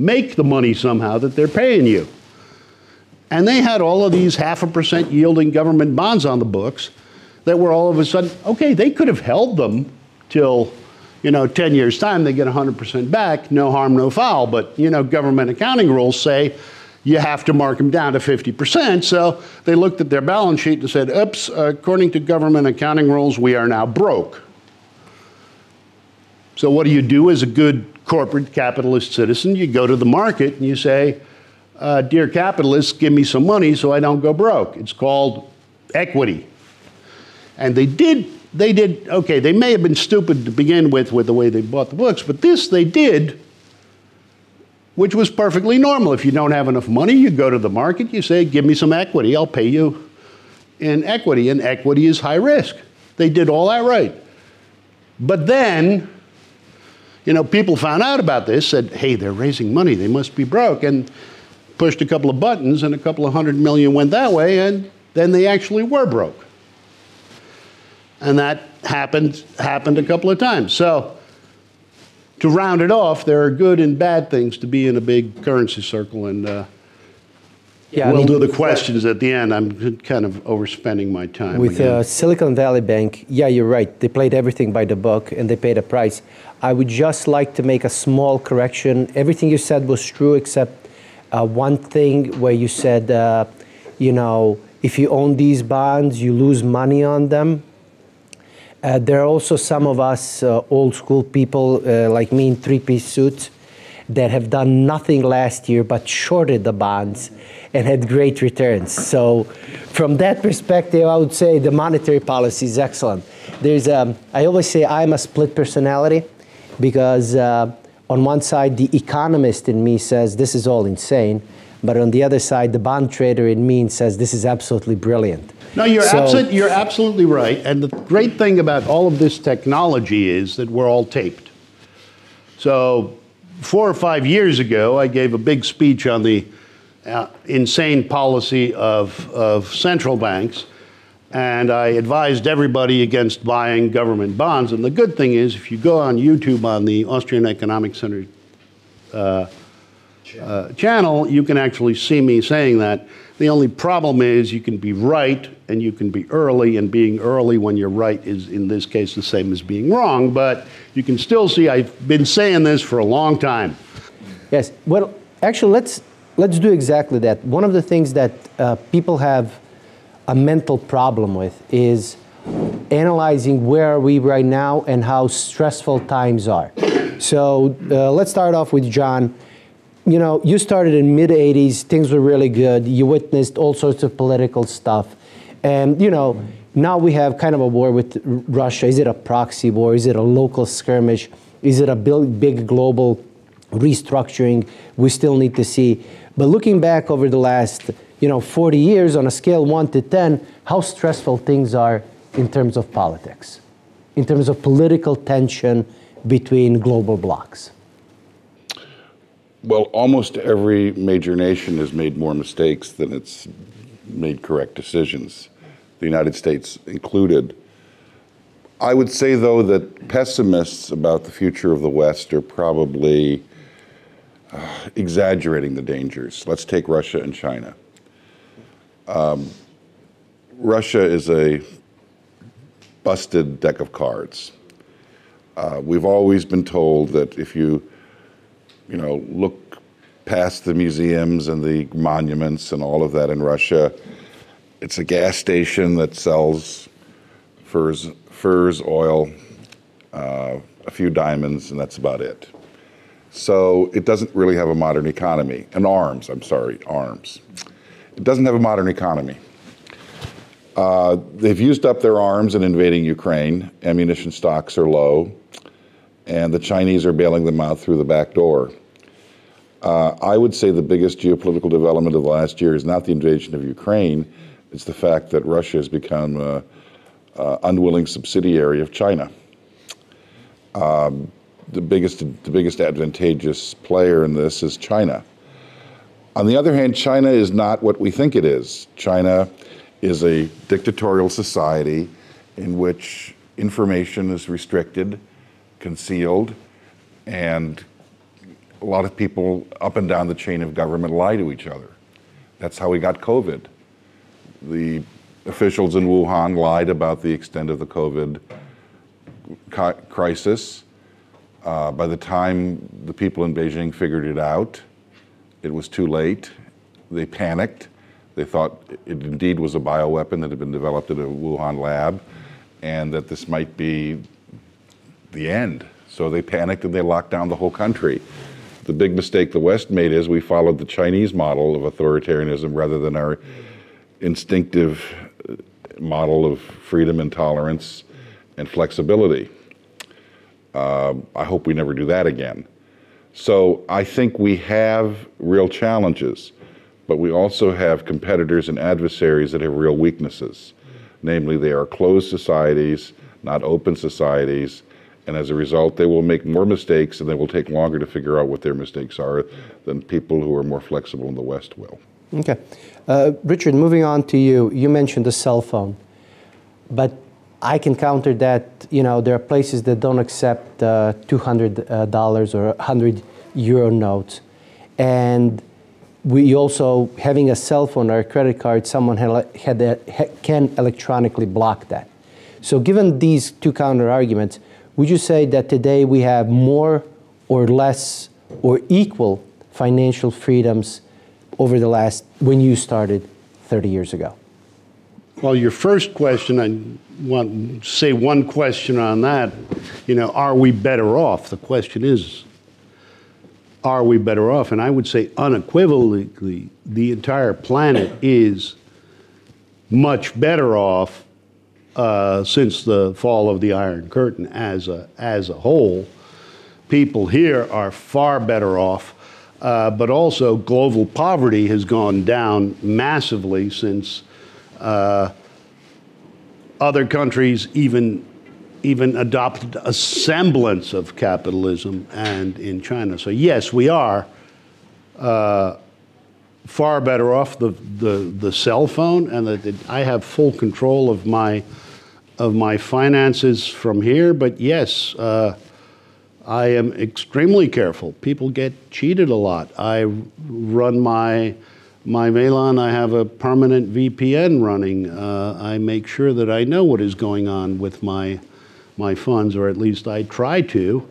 make the money somehow that they're paying you. And they had all of these 0.5% yielding government bonds on the books that were all of a sudden, okay, they could have held them till, 10 years' time, they get 100% back, no harm, no foul. But, government accounting rules say you have to mark them down to 50%. So they looked at their balance sheet and said, oops, according to government accounting rules, we are now broke. So what do you do as a good corporate capitalist citizen? You go to the market and you say, dear capitalists, give me some money so I don't go broke. It's called equity. And they did, okay, they may have been stupid to begin with the way they bought the books, but this they did, which was perfectly normal. If you don't have enough money, you go to the market, you say, give me some equity, I'll pay you in equity, and equity is high risk. They did all that right. But then, people found out about this, said, hey, they're raising money, they must be broke, and pushed a couple of buttons, and a couple of $100 million went that way, and then they actually were broke. And that happened a couple of times. So to round it off, there are good and bad things to be in a big currency circle, and we'll do the questions at the end. I'm kind of overspending my time. With Silicon Valley Bank, yeah, you're right. They played everything by the book, and they paid a price. I would just like to make a small correction. Everything you said was true, except one thing where you said, if you own these bonds, you lose money on them. There are also some of us old school people like me in three-piece suits that have done nothing last year but shorted the bonds and had great returns. So from that perspective, I would say the monetary policy is excellent. I always say I'm a split personality because on one side, the economist in me says this is all insane, but on the other side, the bond trader in me says this is absolutely brilliant. No, you're absolutely right. And the great thing about all of this technology is that we're all taped. So 4 or 5 years ago, I gave a big speech on the insane policy of central banks, and I advised everybody against buying government bonds. And the good thing is, if you go on YouTube on the Austrian Economic Center channel, you can actually see me saying that. The only problem is you can be right and you can be early, and being early when you're right is, in this case, the same as being wrong. But you can still see I've been saying this for a long time. Yes. Well, actually, let's do exactly that. One of the things that people have a mental problem with is analyzing where are we right now and how stressful times are. So let's start off with John. You started in mid-'80s, things were really good. You witnessed all sorts of political stuff. And, now we have kind of a war with Russia. Is it a proxy war? Is it a local skirmish? Is it a big global restructuring? We still need to see. But looking back over the last, 40 years on a scale 1 to 10, how stressful things are in terms of politics, in terms of political tension between global blocs. Well, almost every major nation has made more mistakes than it's made correct decisions, the United States included. I would say, though, that pessimists about the future of the West are probably exaggerating the dangers. Let's take Russia and China. Russia is a busted deck of cards. We've always been told that if you look past the museums and the monuments and all of that in Russia, it's a gas station that sells furs, oil, a few diamonds, and that's about it. So it doesn't really have a modern economy. And arms. It doesn't have a modern economy. They've used up their arms in invading Ukraine. Ammunition stocks are low, and the Chinese are bailing them out through the back door. I would say the biggest geopolitical development of the last year is not the invasion of Ukraine, it's the fact that Russia has become an unwilling subsidiary of China. The biggest advantageous player in this is China. On the other hand, China is not what we think it is. China is a dictatorial society in which information is restricted, concealed, and a lot of people up and down the chain of government lie to each other. That's how we got COVID. The officials in Wuhan lied about the extent of the COVID crisis. By the time the people in Beijing figured it out, it was too late. They panicked. They thought it indeed was a bioweapon that had been developed at a Wuhan lab, and that this might be the end. So they panicked and they locked down the whole country. The big mistake the West made is we followed the Chinese model of authoritarianism rather than our instinctive model of freedom and tolerance and flexibility. I hope we never do that again. So I think we have real challenges, but we also have competitors and adversaries that have real weaknesses. Namely, they are closed societies, not open societies, and as a result, they will make more mistakes and they will take longer to figure out what their mistakes are than people who are more flexible in the West will. Okay. Richard, moving on to you. You mentioned the cell phone, but I can counter that, there are places that don't accept $200 or 100 euro notes. And we also, having a cell phone or a credit card, someone can electronically block that. So given these two counter arguments, would you say that today we have more or less or equal financial freedoms over the last, when you started 30 years ago? Well, your first question, I want to say one question on that. Are we better off? The question is, are we better off? And I would say unequivocally, the entire planet is much better off since the fall of the Iron Curtain as a whole. People here are far better off, but also global poverty has gone down massively since other countries even adopted a semblance of capitalism, and in China. So yes, we are far better off. The cell phone, and I have full control of my finances from here. But yes, I am extremely careful. People get cheated a lot. I run my Velan, I have a permanent VPN running. I make sure that I know what is going on with my funds, or at least I try to.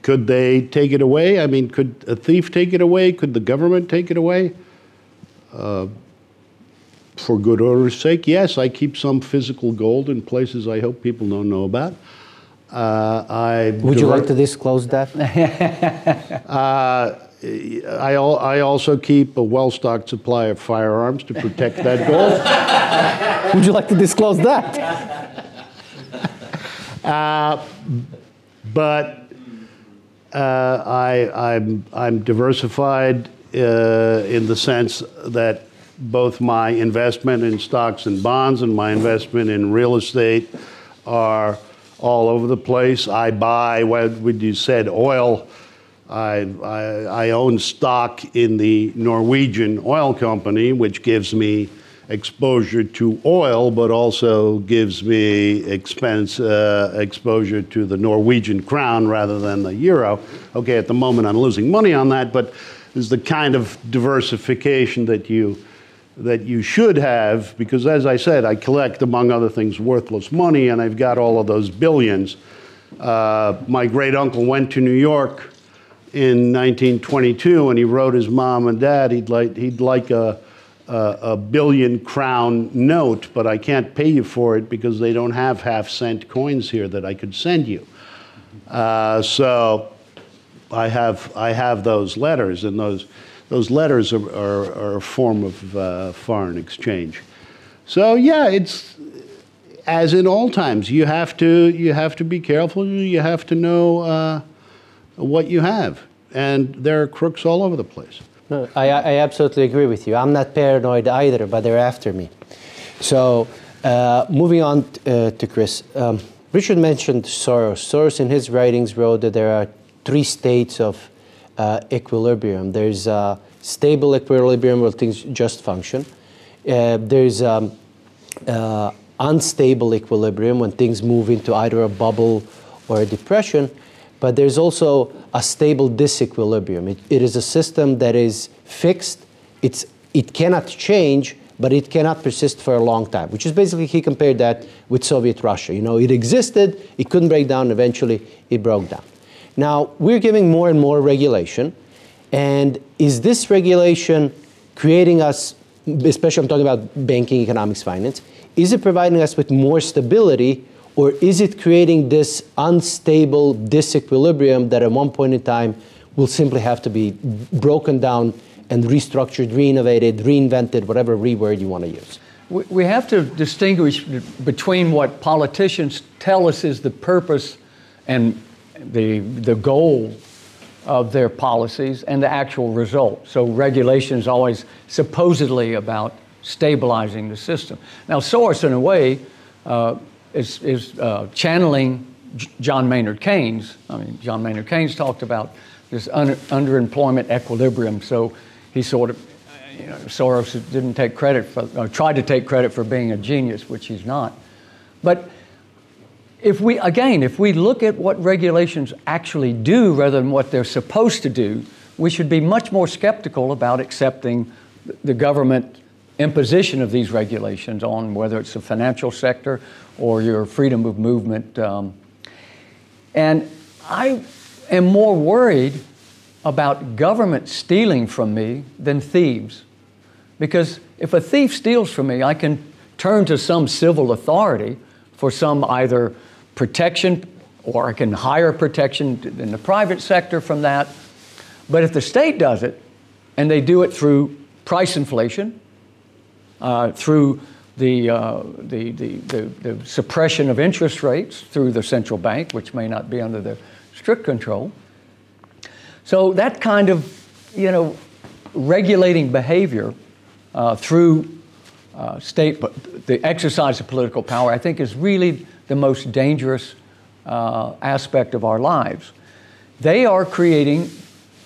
Could they take it away? I mean, could a thief take it away? Could the government take it away? For good order's sake, yes, I keep some physical gold in places I hope people don't know about. Would you like to disclose that? I also keep a well-stocked supply of firearms to protect that gold. Would you like to disclose that? But I'm diversified in the sense that both my investment in stocks and bonds and my investment in real estate are all over the place. I buy, what you said, oil. I own stock in the Norwegian oil company, which gives me exposure to oil, but also gives me exposure to the Norwegian crown rather than the euro. Okay, at the moment I'm losing money on that, but is the kind of diversification that you should have, because as I said, I collect, among other things, worthless money, and I've got all of those billions. My great uncle went to New York in 1922, and he wrote his mom and dad he'd like a billion crown note, but I can't pay you for it because they don't have half-cent coins here that I could send you. So I have those letters, and those letters are a form of foreign exchange. So yeah, it's as in all times. You have to be careful. You have to know what you have, and there are crooks all over the place. No, I absolutely agree with you. I'm not paranoid either, but they're after me. So moving on to Chris. Richard mentioned Soros. Soros in his writings wrote that there are 3 states of equilibrium. There's stable equilibrium where things just function. There's unstable equilibrium when things move into either a bubble or a depression, but there's also a stable disequilibrium. It is a system that is fixed. It cannot change, but it cannot persist for a long time, which is basically, he compared that with Soviet Russia. You know, it existed, it couldn't break down, eventually it broke down. Now, we're giving more and more regulation, and is this regulation creating us, especially I'm talking about banking, economics, finance, is it providing us with more stability, or is it creating this unstable disequilibrium that at one point in time will simply have to be broken down and restructured, reinnovated, reinvented, whatever word you want to use? We have to distinguish between what politicians tell us is the purpose and the goal of their policies and the actual result. So regulation is always supposedly about stabilizing the system. Now, Soros, in a way, is channeling John Maynard Keynes. I mean, John Maynard Keynes talked about this underemployment equilibrium. So he sort of, you know, Soros didn't take credit for, or tried to take credit for being a genius, which he's not. But if we look at what regulations actually do rather than what they're supposed to do, we should be much more skeptical about accepting the government imposition of these regulations on whether it's the financial sector or your freedom of movement. And I am more worried about government stealing from me than thieves. Because if a thief steals from me, I can turn to some civil authority for some either protection, or I can hire protection in the private sector from that. But if the state does it, and they do it through price inflation, through the suppression of interest rates through the central bank, which may not be under their strict control. So that kind of, you know, regulating behavior through the exercise of political power, I think is really the most dangerous aspect of our lives. They are creating,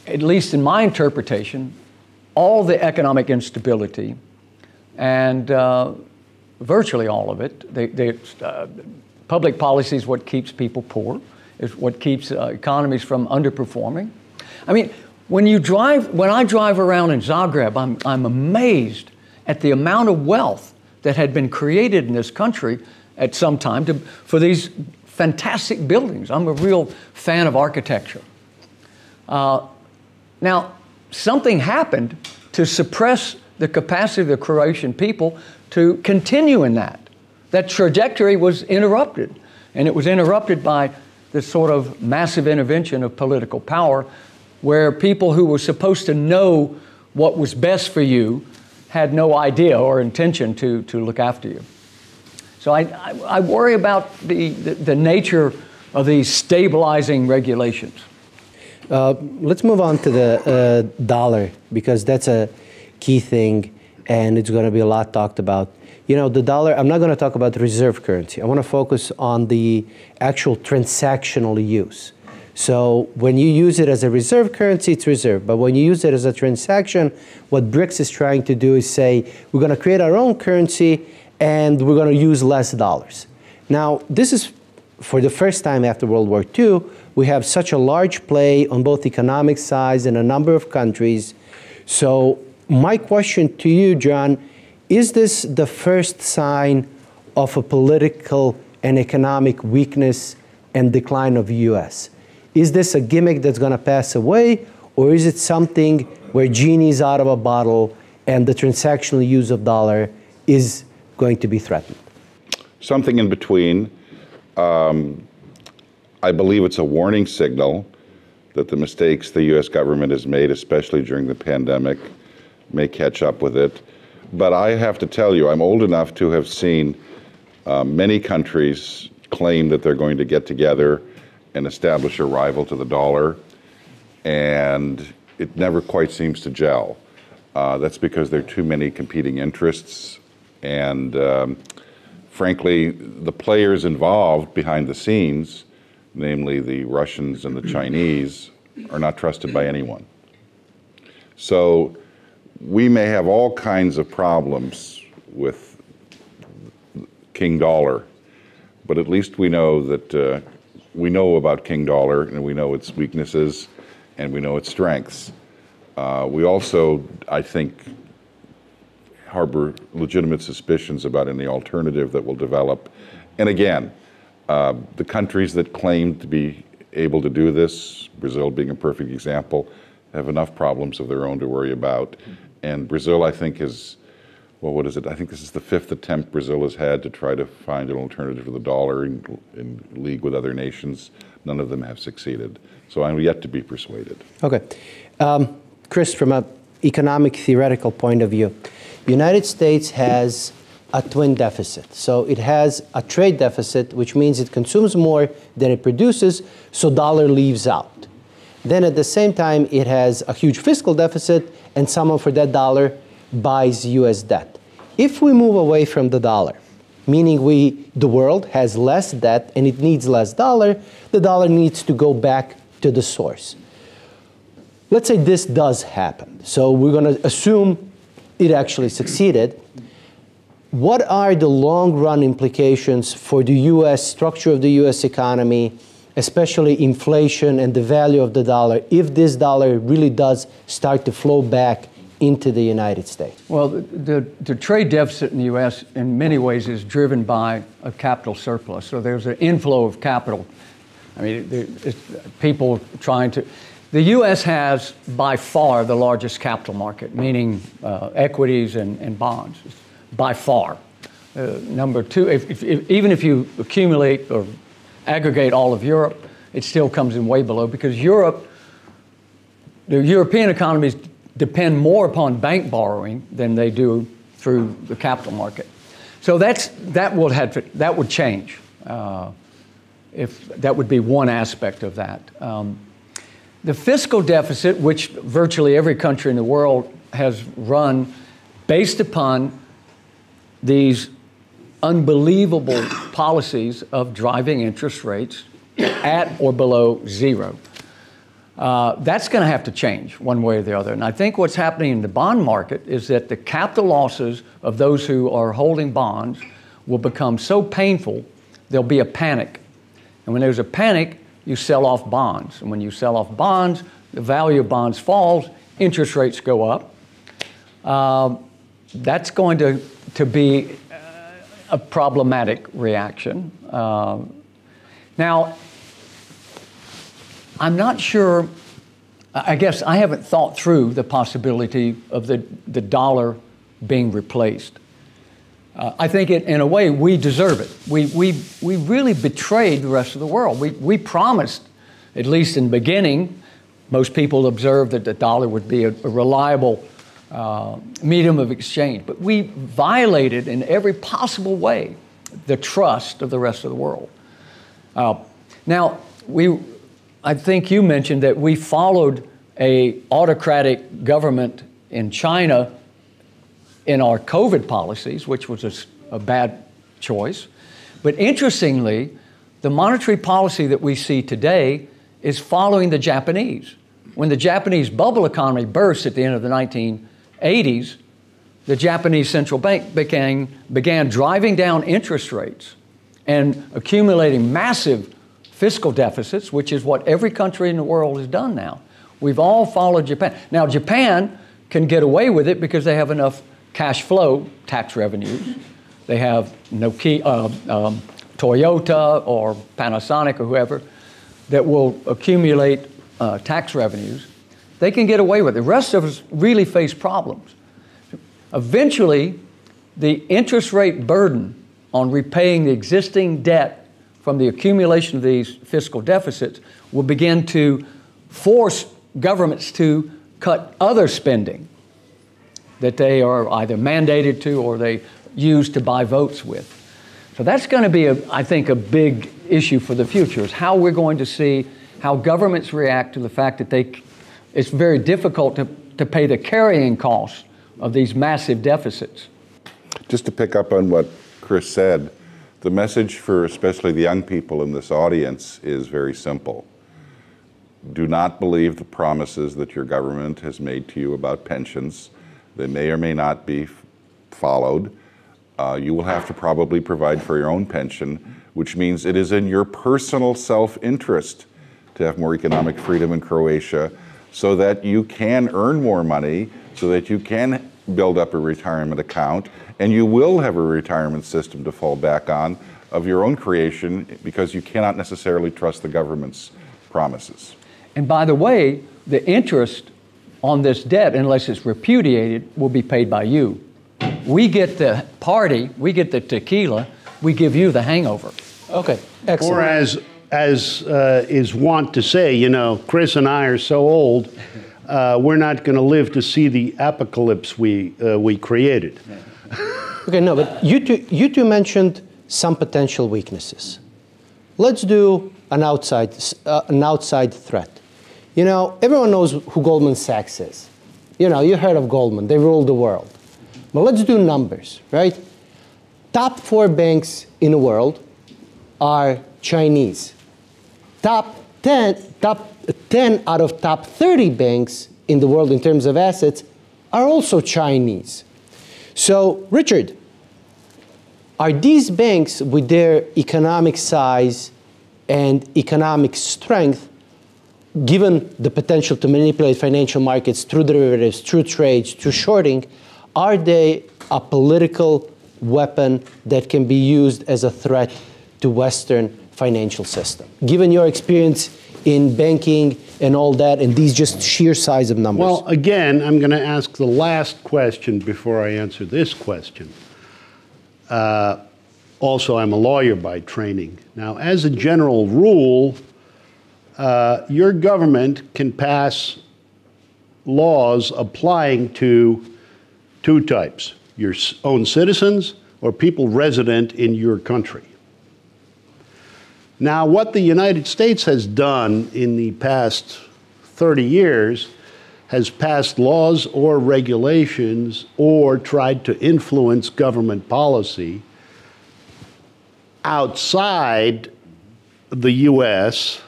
at least in my interpretation, all the economic instability and virtually all of it. Public policy is what keeps people poor, is what keeps economies from underperforming. I mean, when I drive around in Zagreb, I'm amazed at the amount of wealth that had been created in this country at some time for these fantastic buildings. I'm a real fan of architecture. Now, something happened to suppress the capacity of the Croatian people to continue in that. That trajectory was interrupted, and it was interrupted by this sort of massive intervention of political power, where people who were supposed to know what was best for you had no idea or intention to look after you. So I worry about the nature of these stabilizing regulations. Let's move on to the dollar, because that's a key thing, and it's going to be a lot talked about. You know, the dollar, I'm not going to talk about reserve currency. I want to focus on the actual transactional use. So when you use it as a reserve currency, it's reserve. But when you use it as a transaction, what BRICS is trying to do is say, we're going to create our own currency and we're going to use less dollars. Now, this is for the first time after World War II, we have such a large play on both economic size in a number of countries. So my question to you, John, is this the first sign of a political and economic weakness and decline of the U.S.? Is this a gimmick that's going to pass away, or is it something where genie's out of a bottle and the transactional use of dollar is going to be threatened? Something in between. I believe it's a warning signal that the mistakes the U.S. government has made, especially during the pandemic, may catch up with it. But I have to tell you, I'm old enough to have seen many countries claim that they're going to get together and establish a rival to the dollar, and it never quite seems to gel. That's because there are too many competing interests, and frankly, the players involved behind the scenes, namely the Russians and the Chinese, are not trusted by anyone. So we may have all kinds of problems with King Dollar, but at least we know that we know about King Dollar, and we know its weaknesses, and we know its strengths. We also, I think, harbor legitimate suspicions about any alternative that will develop. And again, the countries that claim to be able to do this, Brazil being a perfect example, have enough problems of their own to worry about. And Brazil, I think, is, well, what is it? I think this is the 5th attempt Brazil has had to try to find an alternative to the dollar in league with other nations. None of them have succeeded. So I'm yet to be persuaded. Okay. Chris, from an economic theoretical point of view, the United States has a twin deficit. So it has a trade deficit, which means it consumes more than it produces, so dollar leaves out. Then at the same time, it has a huge fiscal deficit, and someone for that dollar buys US debt. If we move away from the dollar, meaning the world has less debt and it needs less dollar, the dollar needs to go back to the source. Let's say this does happen. So we're going to assume it actually succeeded. What are the long-run implications for the U.S. structure of the U.S. economy, especially inflation and the value of the dollar, if this dollar really does start to flow back into the United States? Well, the trade deficit in the U.S. in many ways is driven by a capital surplus. So there's an inflow of capital. I mean, people trying to... The U.S. has by far the largest capital market, meaning equities and bonds, by far. Number two, even if you accumulate or aggregate all of Europe, it still comes in way below, because Europe, the European economies depend more upon bank borrowing than they do through the capital market. So that would change. If that would be one aspect of that. The fiscal deficit, which virtually every country in the world has run based upon these unbelievable policies of driving interest rates at or below zero. That's going to have to change one way or the other. And I think what's happening in the bond market is that the capital losses of those who are holding bonds will become so painful, there'll be a panic. And when there's a panic, you sell off bonds. And when you sell off bonds, the value of bonds falls, interest rates go up. That's going to be a problematic reaction. Now, I'm not sure, I guess I haven't thought through the possibility of the dollar being replaced. I think in a way we deserve it. We really betrayed the rest of the world. We promised, at least in the beginning, most people observed that the dollar would be a reliable medium of exchange. But we violated in every possible way the trust of the rest of the world. Now, I think you mentioned that we followed an autocratic government in China in our COVID policies, which was a bad choice. But interestingly, the monetary policy that we see today is following the Japanese. When the Japanese bubble economy burst at the end of the 1980s, the Japanese central bank began driving down interest rates and accumulating massive fiscal deficits, which is what every country in the world has done now. We've all followed Japan. Now, Japan can get away with it because they have enough cash flow, tax revenues. They have Toyota or Panasonic or whoever that will accumulate tax revenues. They can get away with it. The rest of us really face problems. Eventually, the interest rate burden on repaying the existing debt from the accumulation of these fiscal deficits will begin to force governments to cut other spending that they are either mandated to or they use to buy votes with. So that's going to be, I think, a big issue for the future, is how we're going to see how governments react to the fact that it's very difficult to pay the carrying costs of these massive deficits. Just to pick up on what Chris said, the message for especially the young people in this audience is very simple. Do not believe the promises that your government has made to you about pensions. They may or may not be followed. You will have to probably provide for your own pension, which means it is in your personal self-interest to have more economic freedom in Croatia so that you can earn more money, so that you can build up a retirement account, and you will have a retirement system to fall back on of your own creation because you cannot necessarily trust the government's promises. And by the way, the interest on this debt, unless it's repudiated, will be paid by you. We get the party, we get the tequila, we give you the hangover. Okay, excellent. Or as is wont to say, you know, Chris and I are so old, we're not going to live to see the apocalypse we created. Okay, no, but you two mentioned some potential weaknesses. Let's do an outside threat. You know, everyone knows who Goldman Sachs is. You know, you heard of Goldman, they rule the world. But let's do numbers, right? Top 4 banks in the world are Chinese. Top 10 out of top 30 banks in the world in terms of assets are also Chinese. So, Richard, are these banks with their economic size and economic strength, given the potential to manipulate financial markets through derivatives, through trades, through shorting, are they a political weapon that can be used as a threat to Western financial system? Given your experience in banking and all that, and these just sheer size of numbers. Well, again, I'm going to ask the last question before I answer this question. Also, I'm a lawyer by training. Now, as a general rule, your government can pass laws applying to 2 types: your own citizens or people resident in your country. Now, what the United States has done in the past 30 years has passed laws or regulations or tried to influence government policy outside the U.S.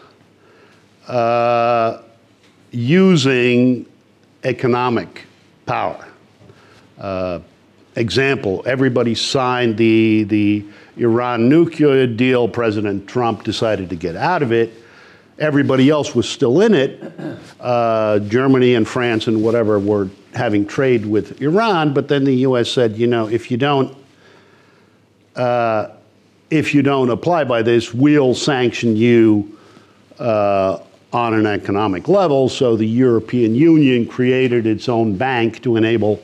Using economic power. Example, everybody signed the Iran nuclear deal. President Trump decided to get out of it. Everybody else was still in it. Germany and France and whatever were having trade with Iran, but then the U.S. said, you know, if you don't apply by this, we'll sanction you on an economic level. So the European Union created its own bank to enable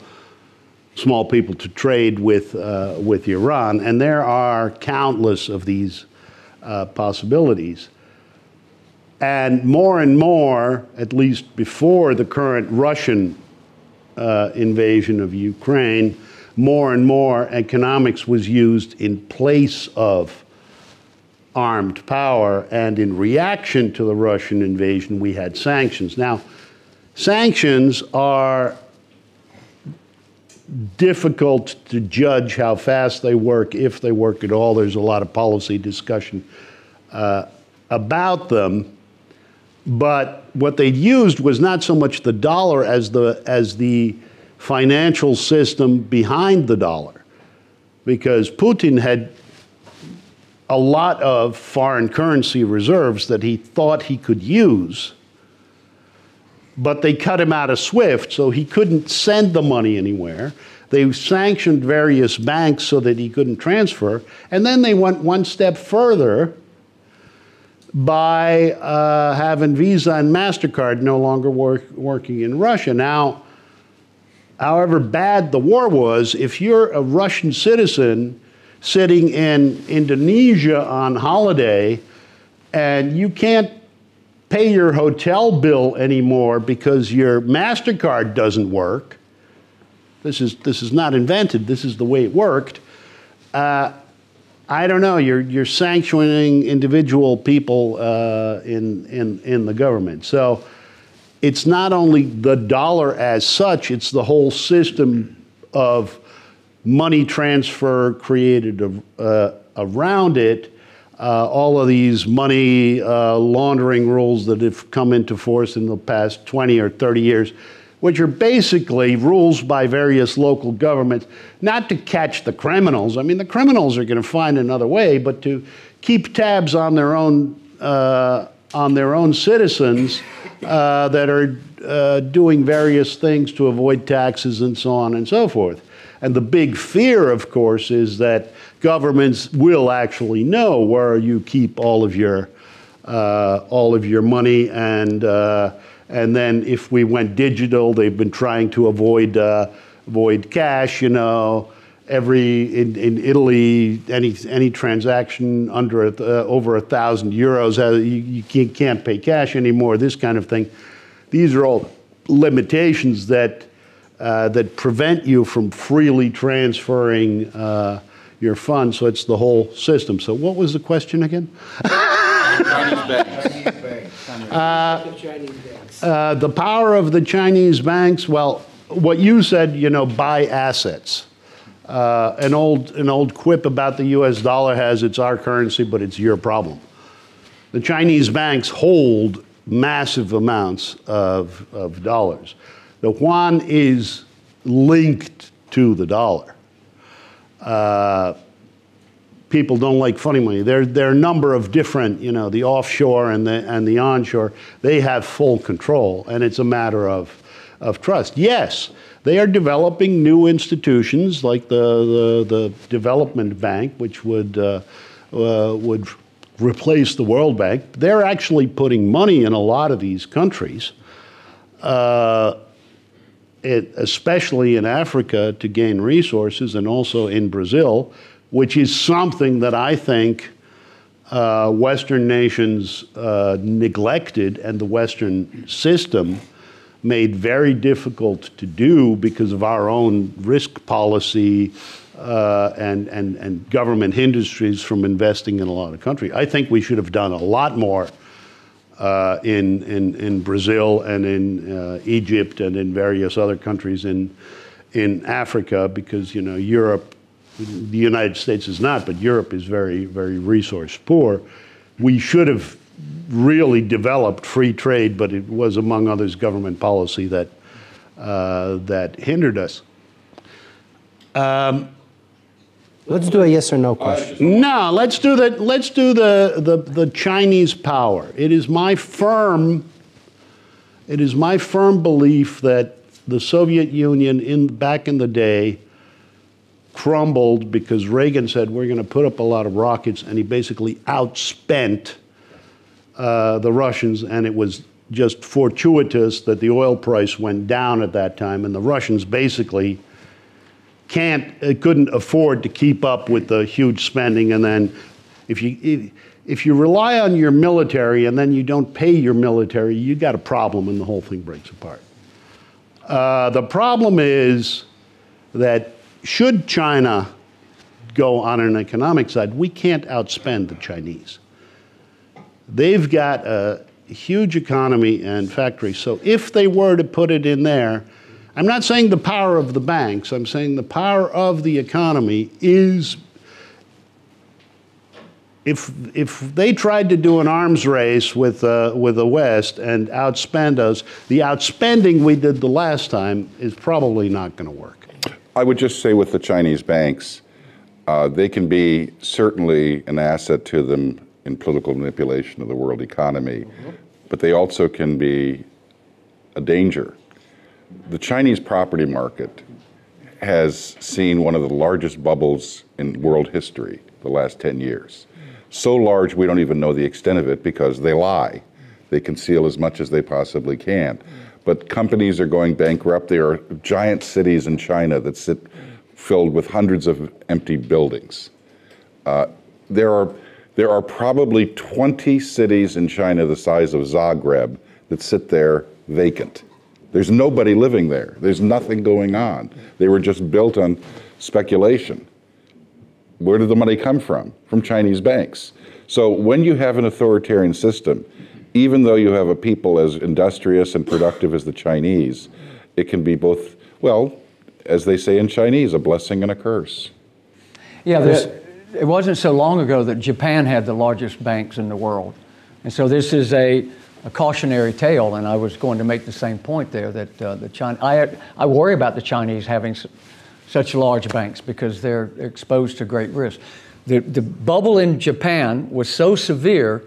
small people to trade with Iran, and there are countless of these possibilities. And more, at least before the current Russian invasion of Ukraine, more and more economics was used in place of armed power, and in reaction to the Russian invasion, we had sanctions. Now, sanctions are difficult to judge how fast they work, if they work at all. There's a lot of policy discussion about them. But what they used was not so much the dollar as the financial system behind the dollar, because Putin had a lot of foreign currency reserves that he thought he could use, but they cut him out of SWIFT, so he couldn't send the money anywhere. They sanctioned various banks so that he couldn't transfer, and then they went one step further by having Visa and MasterCard no longer working in Russia. Now, however bad the war was, if you're a Russian citizen sitting in Indonesia on holiday and you can't pay your hotel bill anymore because your MasterCard doesn't work, this is not invented, this is the way it worked, I don't know, you're sanctioning individual people in the government. So it's not only the dollar as such, it's the whole system of money transfer created around it. All of these money laundering rules that have come into force in the past 20 or 30 years, which are basically rules by various local governments, not to catch the criminals. I mean, the criminals are going to find another way, but to keep tabs on their own citizens that are doing various things to avoid taxes and so on and so forth. And the big fear, of course, is that governments will actually know where you keep all of your money, and then if we went digital, they've been trying to avoid cash. You know, in Italy, any transaction under over 1,000 euros, you can't pay cash anymore. This kind of thing. These are all limitations that prevent you from freely transferring your funds. So it's the whole system. So what was the question again? The power of the Chinese banks. Well, what you said, you know, buy assets. An old quip about the U.S. dollar has, it's our currency, but it's your problem. The Chinese banks hold massive amounts of dollars. The yuan is linked to the dollar. People don't like funny money. There are a number of different, you know, the offshore and the onshore. They have full control, and it's a matter of trust. Yes, they are developing new institutions like the Development Bank, which would replace the World Bank. They're actually putting money in a lot of these countries, especially in Africa, to gain resources, and also in Brazil, which is something that I think Western nations neglected, and the Western system made very difficult to do because of our own risk policy and government industries from investing in a lot of countries. I think we should have done a lot more in Brazil and in Egypt and in various other countries in Africa, because, you know, Europe, the United States is not, but Europe is very, very resource poor. We should have really developed free trade, but it was, among others, government policy that hindered us. Let's do a yes or no question. No, let's do the Chinese power. It is my firm belief that the Soviet Union back in the day crumbled because Reagan said we're going to put up a lot of rockets, and he basically outspent the Russians, and it was just fortuitous that the oil price went down at that time, and the Russians basically couldn't afford to keep up with the huge spending. And then if you rely on your military and then you don't pay your military, you got a problem, and the whole thing breaks apart. The problem is that should China go on an economic side, we can't outspend the Chinese. They've got a huge economy and factories. So if they were to put it in there, I'm not saying the power of the banks, I'm saying the power of the economy is, if they tried to do an arms race with the West and outspend us, the outspending we did the last time is probably not going to work. I would just say with the Chinese banks, they can be certainly an asset to them in political manipulation of the world economy, but they also can be a danger. The Chinese property market has seen one of the largest bubbles in world history the last 10 years. So large we don't even know the extent of it because they lie. They conceal as much as they possibly can. But companies are going bankrupt. There are giant cities in China that sit filled with hundreds of empty buildings. There are probably 20 cities in China the size of Zagreb that sit there vacant. There's nobody living there. There's nothing going on. They were just built on speculation. Where did the money come from? From Chinese banks. So when you have an authoritarian system, even though you have a people as industrious and productive as the Chinese, it can be both, well, as they say in Chinese, a blessing and a curse. Yeah, it wasn't so long ago that Japan had the largest banks in the world. And so this is a a cautionary tale, and I was going to make the same point there that I worry about the Chinese having such large banks because they're exposed to great risk. The bubble in Japan was so severe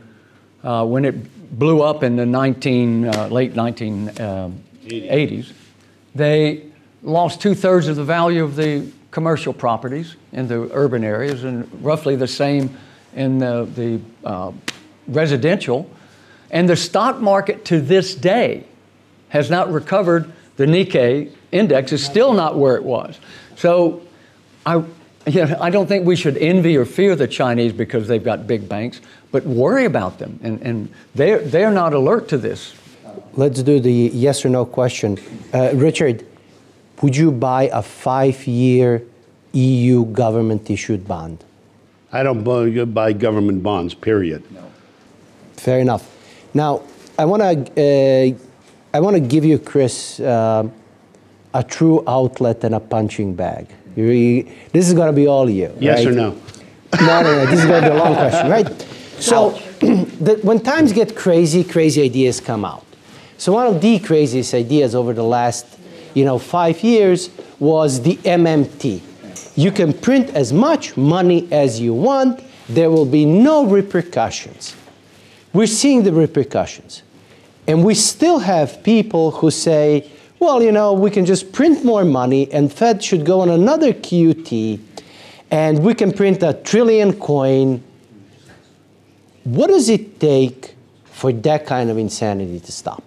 when it blew up in the late 1980s. They lost 2/3 of the value of the commercial properties in the urban areas, and roughly the same in the residential. And the stock market to this day has not recovered. The Nikkei index is still not where it was. So I don't think we should envy or fear the Chinese because they've got big banks, but worry about them. And they're not alert to this. Let's do the yes or no question. Richard, would you buy a 5-year EU government-issued bond? I don't buy government bonds, period. No. Fair enough. Now, I want to give you, Chris, a true outlet and a punching bag. This is going to be all you. Yes right? or no? No. This is going to be a long question, right? So, when times get crazy, crazy ideas come out. So one of the craziest ideas over the last, 5 years was the MMT. You can print as much money as you want. There will be no repercussions. We're seeing the repercussions. And we still have people who say, well, we can just print more money and Fed should go on another QT and we can print $1 trillion coin. What does it take for that kind of insanity to stop?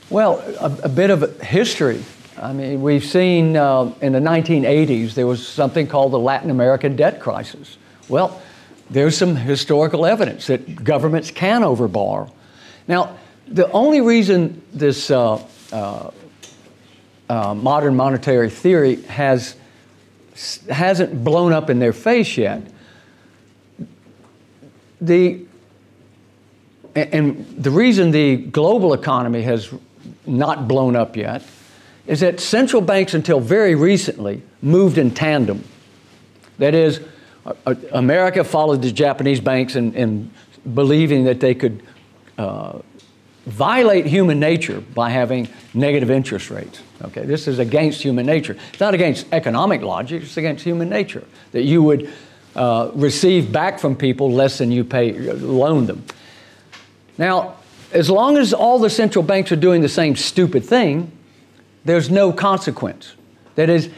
Well, a bit of history. I mean, we've seen in the 1980s, there was something called the Latin American debt crisis. Well, there's some historical evidence that governments can overborrow. Now, the only reason this modern monetary theory hasn't blown up in their face yet, and the reason the global economy has not blown up yet is that central banks until very recently moved in tandem. That is, America followed the Japanese banks in believing that they could violate human nature by having negative interest rates. Okay, this is against human nature. It's not against economic logic, it's against human nature, that you would receive back from people less than you loan them. Now, as long as all the central banks are doing the same stupid thing, there's no consequence. That is,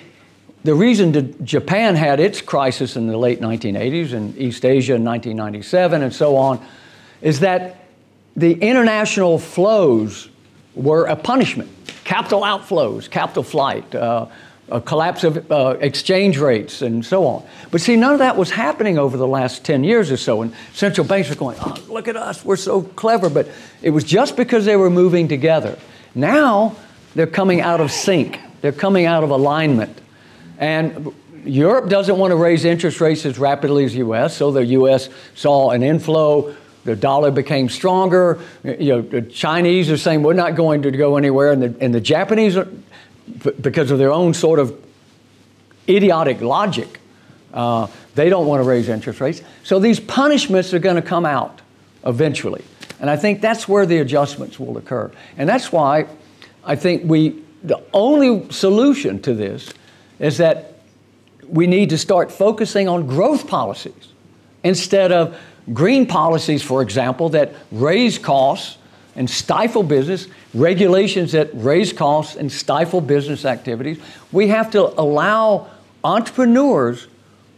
the reason Japan had its crisis in the late 1980s and East Asia in 1997 and so on is that the international flows were a punishment. Capital outflows, capital flight, a collapse of exchange rates and so on. But see, none of that was happening over the last 10 years or so. And central banks are going, oh, look at us, we're so clever. But it was just because they were moving together. Now, they're coming out of sync. They're coming out of alignment. And Europe doesn't want to raise interest rates as rapidly as the U.S., so the U.S. saw an inflow. The dollar became stronger. The Chinese are saying we're not going to go anywhere, and the Japanese, because of their own sort of idiotic logic, they don't want to raise interest rates. So these punishments are going to come out eventually, and I think that's where the adjustments will occur, and that's why I think the only solution to this is that we need to start focusing on growth policies instead of green policies, for example, that raise costs and stifle business, regulations that raise costs and stifle business activities. We have to allow entrepreneurs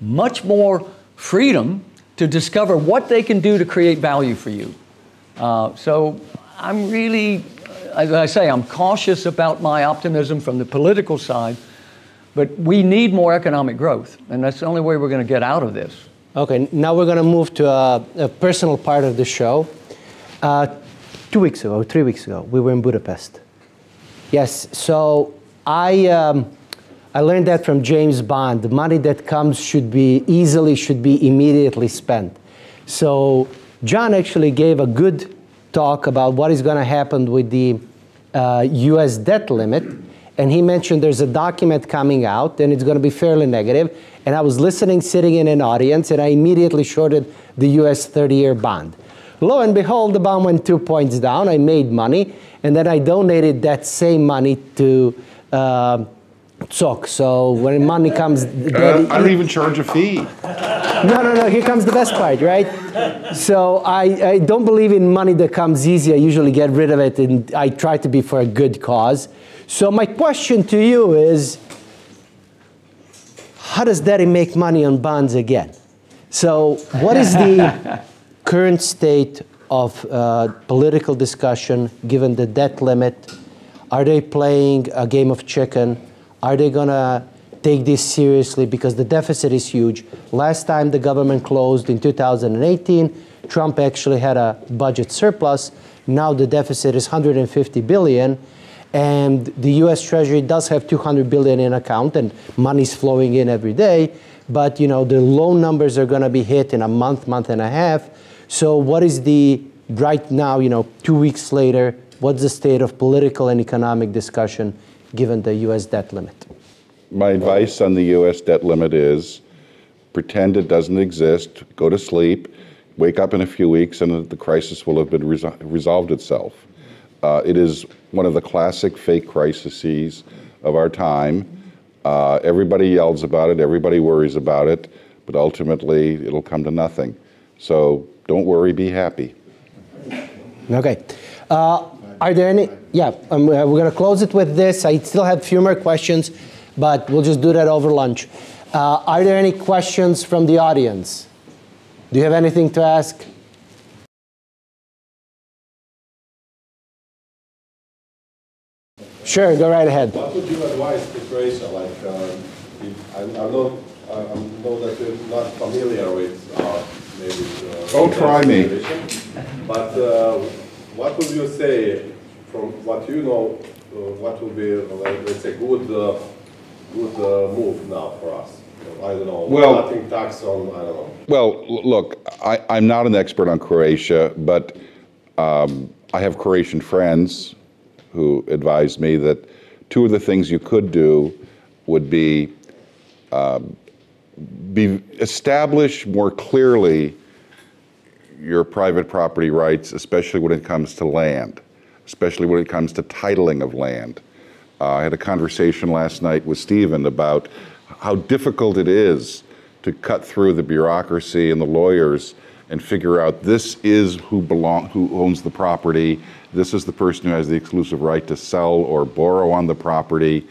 much more freedom to discover what they can do to create value for you. So I'm really, as I say, I'm cautious about my optimism from the political side, but we need more economic growth, and that's the only way we're going to get out of this. Okay, now we're going to move to a personal part of the show. 2 weeks ago, 3 weeks ago, we were in Budapest. Yes, so I learned that from James Bond. The money that comes should be immediately spent. So John actually gave a good talk about what is going to happen with the U.S. debt limit. And he mentioned there's a document coming out, and it's going to be fairly negative. And I was listening, sitting in an audience, and I immediately shorted the U.S. 30-year bond. Lo and behold, the bond went 2 points down. I made money, and then I donated that same money to Tzok. So when money comes, I don't even charge a fee. No. Here comes the best part, right? So I don't believe in money that comes easy. I usually get rid of it, and I try to be for a good cause. So my question to you is, how does Daddy make money on bonds again? So what is the current state of political discussion given the debt limit? Are they playing a game of chicken? Are they going to take this seriously because the deficit is huge? Last time the government closed in 2018, Trump actually had a budget surplus. Now the deficit is 150 billion. And the US Treasury does have 200 billion in account and money's flowing in every day. But the loan numbers are going to be hit in a month and a half. So what is right now, 2 weeks later, what's the state of political and economic discussion given the US debt limit? My advice on the U.S. debt limit is pretend it doesn't exist, go to sleep, wake up in a few weeks, and the crisis will have been resolved itself. It is one of the classic fake crises of our time. Everybody yells about it, everybody worries about it, but ultimately it'll come to nothing. So don't worry, be happy. Okay. Are there any? Yeah, we're going to close it with this. I still have a few more questions, but we'll just do that over lunch. Are there any questions from the audience? Do you have anything to ask? Sure, go right ahead. What would you advise to Croatia? I know that you're not familiar with maybe. Don't try me. But what would you say, from what you know, what would be, let's say, good move now for us? I don't know. Well, nothing tax on. I don't know. Well, look, I'm not an expert on Croatia, but I have Croatian friends who advised me that two of the things you could do would be establish more clearly your private property rights, especially when it comes to land, especially when it comes to titling of land. I had a conversation last night with Stephen about how difficult it is to cut through the bureaucracy and the lawyers and figure out this is who owns the property, this is the person who has the exclusive right to sell or borrow on the property,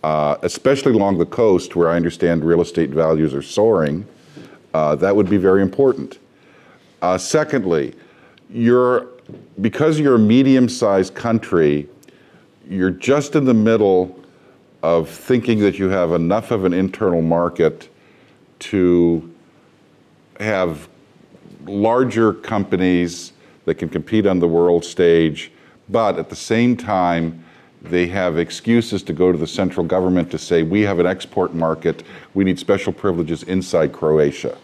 especially along the coast where I understand real estate values are soaring. That would be very important. Secondly, because you're a medium-sized country, you're just in the middle of thinking that you have enough of an internal market to have larger companies that can compete on the world stage, but at the same time, they have excuses to go to the central government to say, we have an export market, we need special privileges inside Croatia.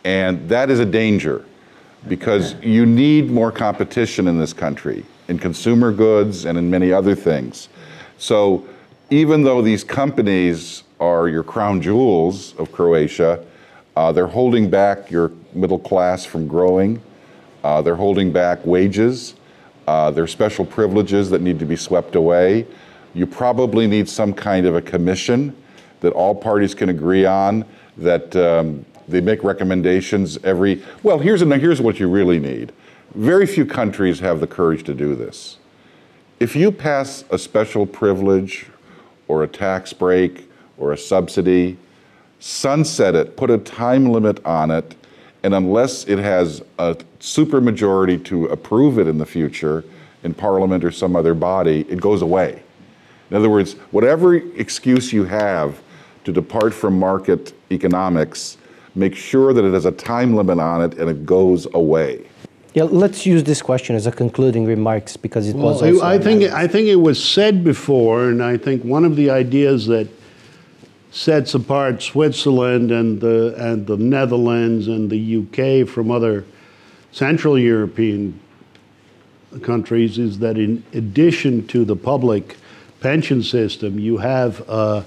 And that is a danger, because you need more competition in this country, in consumer goods and in many other things. So even though these companies are your crown jewels of Croatia, they're holding back your middle class from growing. They're holding back wages. There are special privileges that need to be swept away. You probably need some kind of a commission that all parties can agree on, that they make recommendations well, here's what you really need. Very few countries have the courage to do this. If you pass a special privilege or a tax break or a subsidy, sunset it, put a time limit on it, and unless it has a supermajority to approve it in the future in Parliament or some other body, it goes away. In other words, whatever excuse you have to depart from market economics, make sure that it has a time limit on it and it goes away. Yeah, let's use this question as a concluding remarks because it was also... I think it was said before, and I think one of the ideas that sets apart Switzerland and the Netherlands and the UK from other Central European countries is that in addition to the public pension system, you have a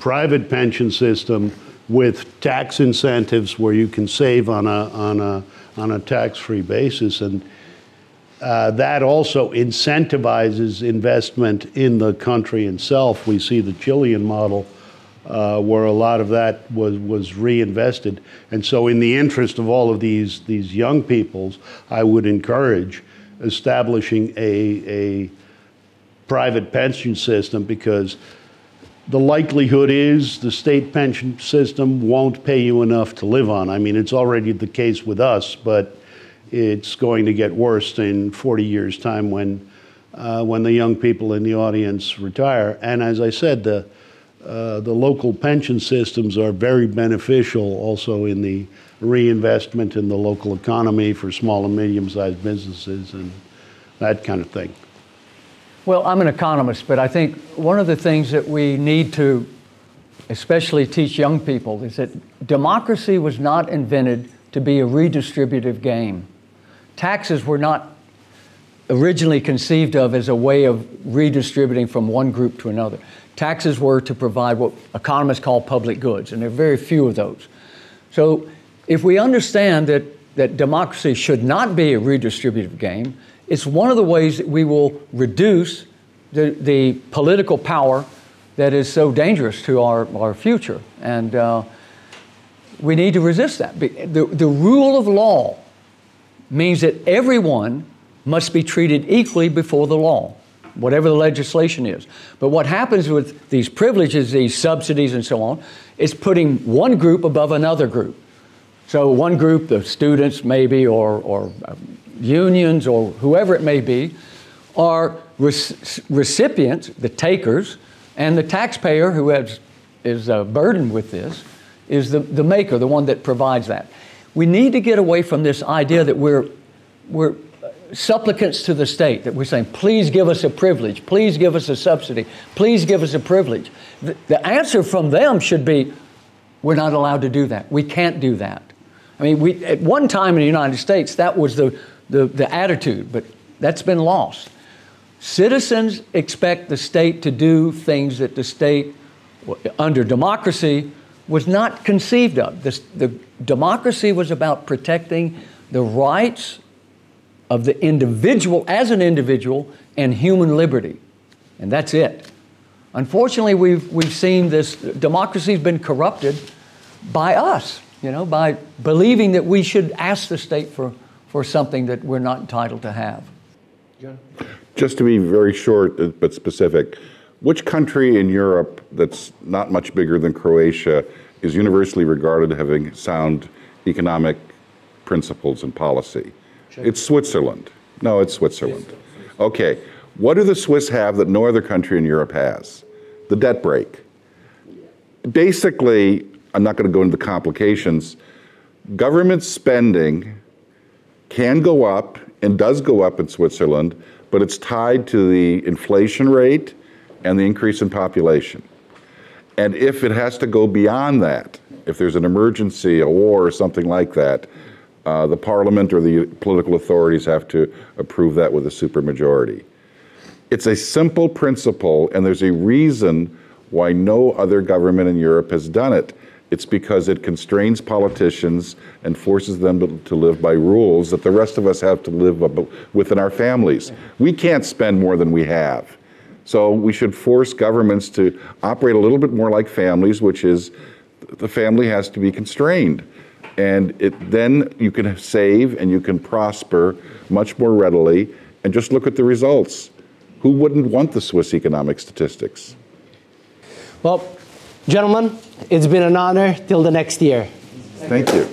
private pension system with tax incentives where you can save on a tax-free basis, and that also incentivizes investment in the country itself. We see the Chilean model where a lot of that was reinvested. And so in the interest of all of these young peoples, I would encourage establishing a private pension system, because the likelihood is the state pension system won't pay you enough to live on. I mean, it's already the case with us, but it's going to get worse in 40 years' time when the young people in the audience retire. And as I said, the local pension systems are very beneficial also in the reinvestment in the local economy for small and medium-sized businesses and that kind of thing. Well, I'm an economist, but I think one of the things that we need to especially teach young people is that democracy was not invented to be a redistributive game. Taxes were not originally conceived of as a way of redistributing from one group to another. Taxes were to provide what economists call public goods, and there are very few of those. So if we understand that democracy should not be a redistributive game, it's one of the ways that we will reduce the political power that is so dangerous to our future. And we need to resist that. The rule of law means that everyone must be treated equally before the law, whatever the legislation is. But what happens with these privileges, these subsidies and so on, is putting one group above another group. So one group, the students maybe, or unions, or whoever it may be, are recipients, the takers, and the taxpayer who is burdened with this is the maker, the one that provides that. We need to get away from this idea that we're supplicants to the state, that we're saying, please give us a privilege, please give us a subsidy, please give us a privilege. The answer from them should be, we're not allowed to do that. We can't do that. I mean, at one time in the United States, that was the attitude, but that's been lost. Citizens expect the state to do things that the state, under democracy, was not conceived of. The democracy was about protecting the rights of the individual as an individual and human liberty, and that's it. Unfortunately, we've seen this democracy has been corrupted by us, by believing that we should ask the state for something that we're not entitled to have. John? Just to be very short but specific, which country in Europe that's not much bigger than Croatia is universally regarded as having sound economic principles and policy? It's Switzerland. No, it's Switzerland. Okay. What do the Swiss have that no other country in Europe has? The debt brake. Basically, I'm not going to go into the complications, government spending can go up and does go up in Switzerland, but it's tied to the inflation rate and the increase in population. And if it has to go beyond that, if there's an emergency, a war or something like that, the parliament or the political authorities have to approve that with a supermajority. It's a simple principle, and there's a reason why no other government in Europe has done it. It's because it constrains politicians and forces them to live by rules that the rest of us have to live within our families. We can't spend more than we have. So we should force governments to operate a little bit more like families, which is the family has to be constrained. And then you can save and you can prosper much more readily. And just look at the results. Who wouldn't want the Swiss economic statistics? Well, gentlemen, it's been an honor. Till the next year. Thank you.